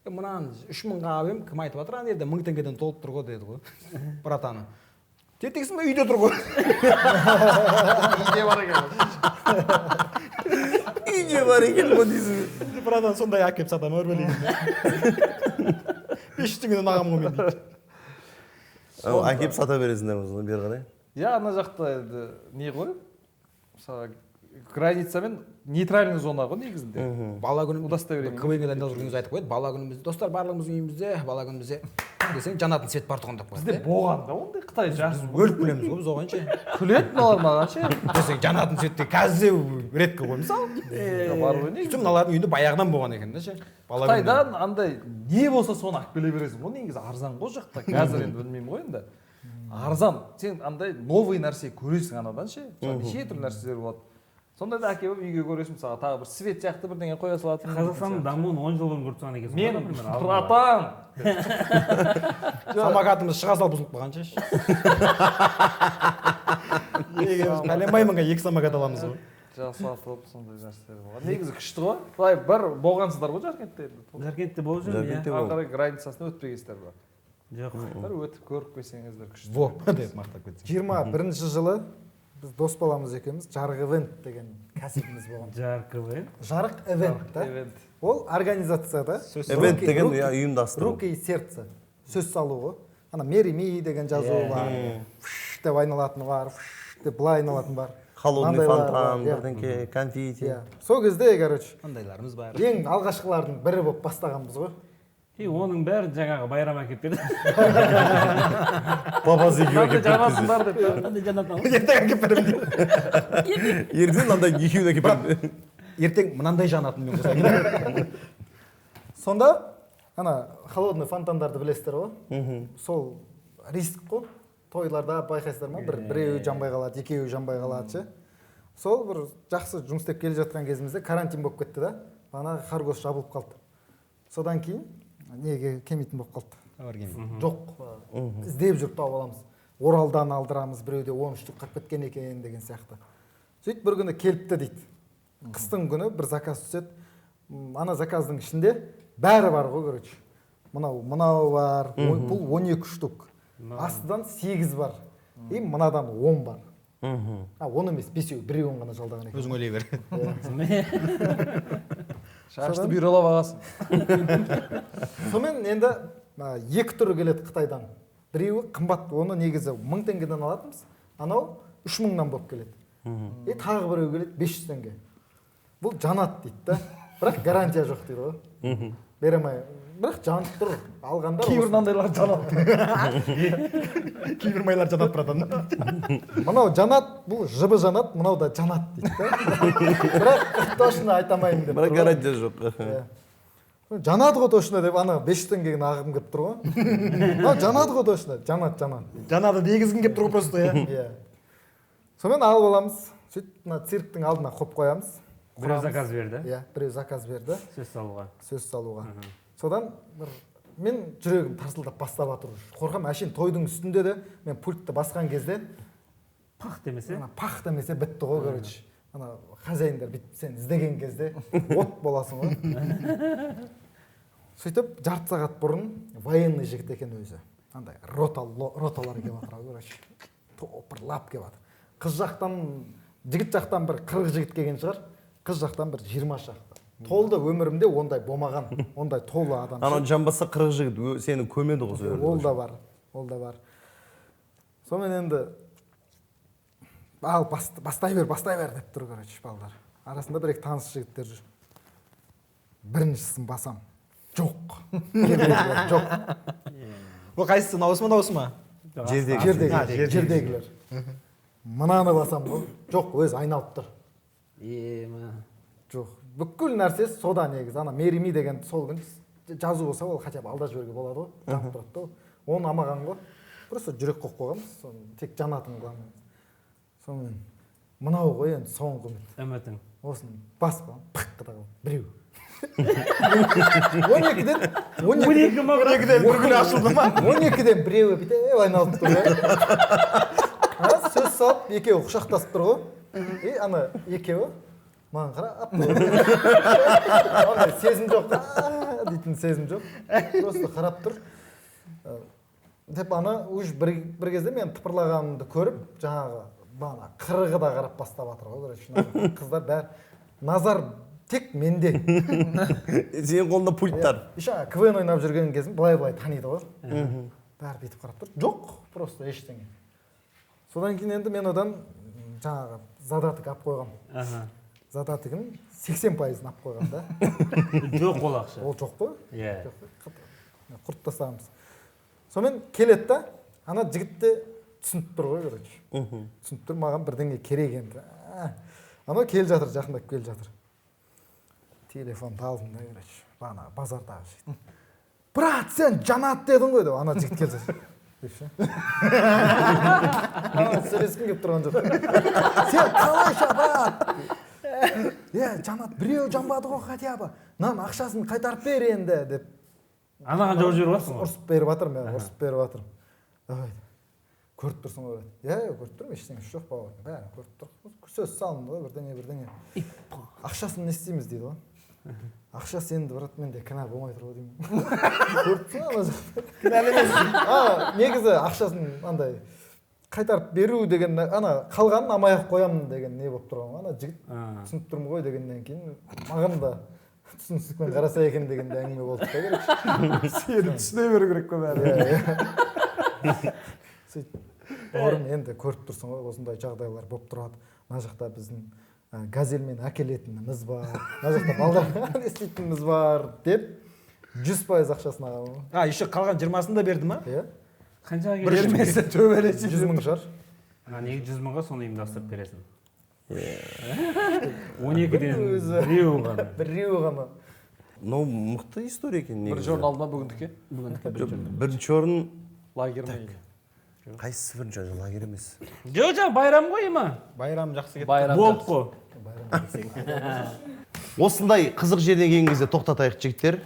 Мынаны 3000-ға алып кім айтып жатыр, ана жерде 1000 теңгеден толып тұр ғой деді ғой. Братаны. Тетексің бе, үйде тұр ғой.
Үйде бар екен.
Үйде бар екен ғой дейсің.
Братан сондай әкеп сатам өрбелейді. 500 теңгеден ағам ғой мен дейді.
Әкеп сата бересіңдер ме соны бері қарай?
Иә, ана жақта не ғой? Мысалы, границамен нейтральный зона ғой негізінде.
Бала күнім
Удостоверение.
КВН-ге дайындалып жүрген кезде айтып қояды, бала күнімізде достар барлығымыздың үйімізде, бала күнімізде десең жанатын свет бар тұғын деп
Бізде
қояды.
болған да ондай Қытай жас.
Өліп күлеміз ғой біз оған ше.
Күледі мыналар маған ше.
Десең жанатын светте қазір редко ғой мысалы.
Бар ғой негізі.
Сөйтіп мыналардың үйінде баяғыдан болған екен да ше. Бала күнімде.
Қытайдан андай не болса соны алып келе бересің ғой негізі арзан ғой жақта. Қазір енді білмеймін ғой енді. Арзан. Сен андай новый нәрсе көресің анадан ше. Неше түрлі нәрселер болады. Сонда да әке болып үйге көресің, мысалға тағы бір свет сияқты бірдеңе қоя салатын.
Қазақстанның дамуын 10 жыл бұрын көріп тұрған екенсің.
Мен братан.
Самокатымыз шыға салып бұзылып қалған ше. Пәленбаймынға 2 самокат аламыз ғой.
Жасатып сондай нәрселер болған. Негізі күшті ғой. Былай бір болғансыздар ғой Жаркентте.
Жаркентте болып жүрмін,
Жаркентте
иә.
Ары қарай границасына өтпегенсіздер бар.
Жоқ.
Бір өтіп көріп қойсаңыздар күшті.
Во деп мақтап кетсең.
21 жылы біз дос баламыз екеуміз жарық ивент деген кәсібіміз болған.
Жарық КВН.
Жарық ивент та. Ол организацияда
Event деген ұйымдастыру.
руки и сердце сөз салу ғой. Ана мерими деген жазуы бар. Фш деп айналатыны бар, фш деп былай айналатын бар.
Холодный
Мынандай
фонтан,
бар,
бірдеңке, конфети.
Иә. Сол кезде, короче,
Андайларымыз бар.
ең алғашқылардың бірі болып бастағанбыз ғой.
И оның бәрі жаңағы байрам әкеп берді.
Папасы екеуі
Қандай жанасыңдар деп.
Қандай жанатын
Ертең әкеп беремін деп.
ертең андай екеуін әкеп берді.
Ертең мынандай жанатын мен қосайын.
Сонда ана холодный фонтандарды білесіздер ғой. Сол риск қой. Тойларда байқайсыздар ма? Біреуі жанбай қалады, екеуі жанбай қалады ше. Сол бір жақсы жұмыс істеп келе жатқан кезімізде карантин болып кетті да. Ана Харгос жабылып қалды. Содан кейін неге келмейтін болып қалды. Жоқ, іздеп жүріп тауып аламыз. Оралдан алдырамыз, біреуде 13 штук қалып кеткен екен деген сияқты. Сөйтіп бір күні келіпті дейді. Қыстың күні бір заказ түседі. Ана заказдың ішінде бәрі бар ғой, короче. Мынау бар, бұл 12 штук. Астыдан 8 бар. И мынадан 10 бар. 10 емес, 5-еу, біреуін ғана жалдаған екен.
Өзің ойлай бер.
Шашты бюролап ағасың.
Сонымен енді 2 түрі келеді Қытайдан. Біреуі қымбат, оны негізі 1000 теңгеден алатынбыз. Анау 3000-нан болып келеді. И тағы біреу келеді 500 теңге. Бұл жанат дейді да. Бірақ гарантия жоқ дейді ғой. Бере алмай. Бірақ жанып тұр. Алғандар
Кейбір мынандайлар жанат.
Кейбір майлар жанат братан.
Мынау жанат, бұл жыбы жанат, мынау да жанат дейді да. Бірақ точно айта алмаймын деп.
Бірақ гарантия жоқ.
Жанат ғой точно деп ана 500 теңгені ағым келіп тұр ғой. Мынау жанат ғой точно, жанат.
Жанады дегізгін келіп тұр ғой просто иә.
Иә. Сонымен алып аламыз. Сөйтіп мына цирктің алдына қойып қоямыз.
Біреу заказ берді.
Иә, біреу заказ берді.
Сөз салуға.
Содан мен жүрегім тарсылдап бастап жатыр. Қорқам, әшейін тойдың үстінде де мен пультті басқан кезде
Пах демесе.
Пах демесе бітті ғой, короче. Ана хозяиндар бүйтіп сен іздеген кезде от боласың ғой. Сөйтіп жарты сағат бұрын военный жігіт екен өзі. Андай роталар келіп жатыр, короче. Топырлап келіп жатыр. Қыз жақтан, жігіт жақтан бір 40 жігіт келген шығар. Қыз жақтан бір 20 шақты. Толды өмірімде ондай болмаған, ондай толы адам.
Ана жамбаса 40 жігіт сені көмеді ғой сол жерде.
Ол да бар. Сонымен енді ал бастай бер деп тұр, короче, балдар. Арасында бір-екі таныс жігіттер жүр. Біріншісін басам. Жоқ. Жоқ.
Ол қайсысы, науысы ма?
Жердегілер. Мынаны басам ғой. Жоқ, өзі айналып тұр. Жоқ. Бүкіл нәрсе сода негізі. Ана мерими деген сол күн жазу болса, ол хотя бы алда жіберге болады ғой. Жанып тұрады ғой. Оны амаған ғой. Просто жүрек қойып қойғанбыз. Тек жанатын қойғанбыз. Сонымен мынау ғой енді соңғы
үмітің.
Осыны бас қойған. Пыққы да біреу. 12-ден
бір күні ашылды ма?
12-ден біреуі бүйтіп айналып тұр ғой. Сөз салып, екеуі құшақтасып тұр ғой. И ана екеуі маған қарап, ондай сезім жоқ, дейтін сезім жоқ. Просто қарап тұр. Деп ана уж бір кезде мен тыпырлағанымды көріп, жаңағы бана қырығы да қарап бастап жатыр ғой. Қыздар бәрі назар тек менде.
Сенің қолында пульттар.
Еще КВН ойнап жүрген кезім былай таниды ғой. Бәрі бүйтіп қарап тұр. Жоқ, просто ештеңе. Содан кейін енді мен одан жаңағы задаток алып қойғам. задатыгын 80% алып қойған да.
жоқ ол ақша.
Ол жоқ қой.
Иә.
Құрт тастағанбыз. Сонымен келеді да, ана жігіт те түсініп тұр ғой, короче. Түсініп тұр, маған бірдеңе керек енді. Ана келе жатыр, жақындап келе жатыр. Телефонды алдым да, короче. Бағана базардағы жігіт. Брат, сен Жанат дедің ғой деп, ана жігіт келе жатыр. Сөйлескім келіп тұрған жоқ. Сен қалайша, брат? Жанат біреу жанбады ғой хотя бы. Нам ақшасын қайтарып бер енді деп.
Анаған жауап жіберіп жатсың ғой.
Ұрсып беріп жатыр, мен ұрсып беріп жатырмын. Көріп тұрсың ғой. Көріп тұрмын, ештеңе жоқ бауыр. Бәрін көріп тұр. Сөз салынды ғой, бірдеңе. Ақшасын не істейміз дейді ғой. Ақшасы енді брат, менде кінә болмай тұр ғой деймін. Көріп тұрсың ана жақта. Кінәлі емессің. Негізі ақшасын андай қайтарып беру деген, ана қалғанын алмай-ақ қоямын деген не болып тұрған. Ана жігіт түсініп тұрмын ғой дегеннен кейін маған да түсіністікпен қараса екен дегенде әңгіме болды да керек.
Сені түсіне беру керек қой бәрі.
Бауырым, енді көріп тұрсың ғой, осындай жағдайлар болып тұрады. Мына жақта біздің газельмен әкелетініміз бар, мына жақта балдармен істейтініміз бар деп 100% ақшасын алған.
Еще қалған 20-сын да берді ма?
Иә.
Қаншаға бермесе төбелесіп
100 мың шығар.
Неге 100 мыңға соны ұйымдастырып бересің? 12-ден
біреу ғана.
Мынау мықты история екен негізі.
Бірінші орын алды ма бүгіндікке?
Бірінші орын
Лагерь ме?
қайсысы бірінші орын? Лагерь емес.
жоқ байрам ғой ма?
Байрам жақсы кетті.
Байрам
Болып қой.
Осындай қызық жерден келген кезде тоқтатайық жігіттер.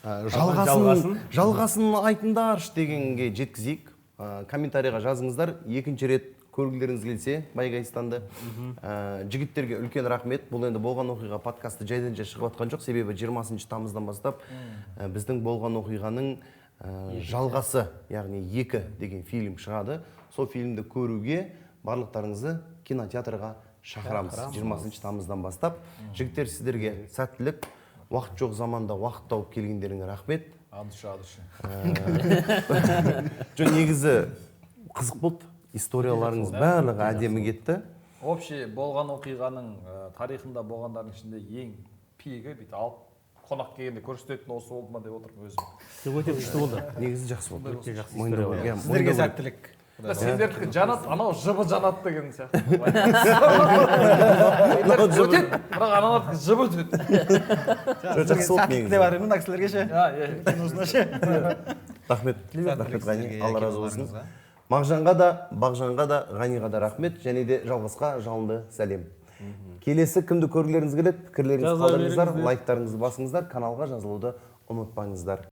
Жалғасын айтыңдаршы дегенге жеткізейік. Комментарийға жазыңыздар. Екінші рет көргілеріңіз келсе Байгайстанды. Жігіттерге үлкен рахмет. Бұл енді болған оқиға подкасты жайдан жай шығып жатқан жоқ. Себебі 20 тамыздан бастап біздің болған оқиғаның жалғасы, яғни 2 деген фильм шығады. Сол фильмді көруге барлықтарыңызды кинотеатрға шақырамыз 20 тамыздан бастап. Жігіттер, сіздерге сәттілік. Уақыт жоқ заманда уақыт тауып келгендеріңе рахмет.
Адышы.
Негізі қызық болды. Историяларыңыз барлығы әдемі кетті.
Вообще болған оқиғаның тарихында болғандардың ішінде ең пигі бүйтіп алып қонақ келгенде көрсететін осы болды ма деп отырмын өзім.
Өте күшті болды.
Негізі жақсы болды.
Өте жақсы.
Сіздерге сәттілік.
Сендердікі Жанат, анау жыбы Жанат деген сияқты. Өтеді, бірақ аналардікі жыбы өтеді.
Жақсы болды негізі.
Сәттілік бар ма мына кісілерге ше? Киносына ше?
Рахмет, Ғани, Алла разы болсын. Бағжанға да, Ғаниға да рахмет, және де жалғасқа жалынды сәлем. Келесі кімді көргілеріңіз келеді, пікірлеріңізді қалдырыңыздар, лайктарыңызды басыңыздар, каналға жазылуды ұмытпаңыздар.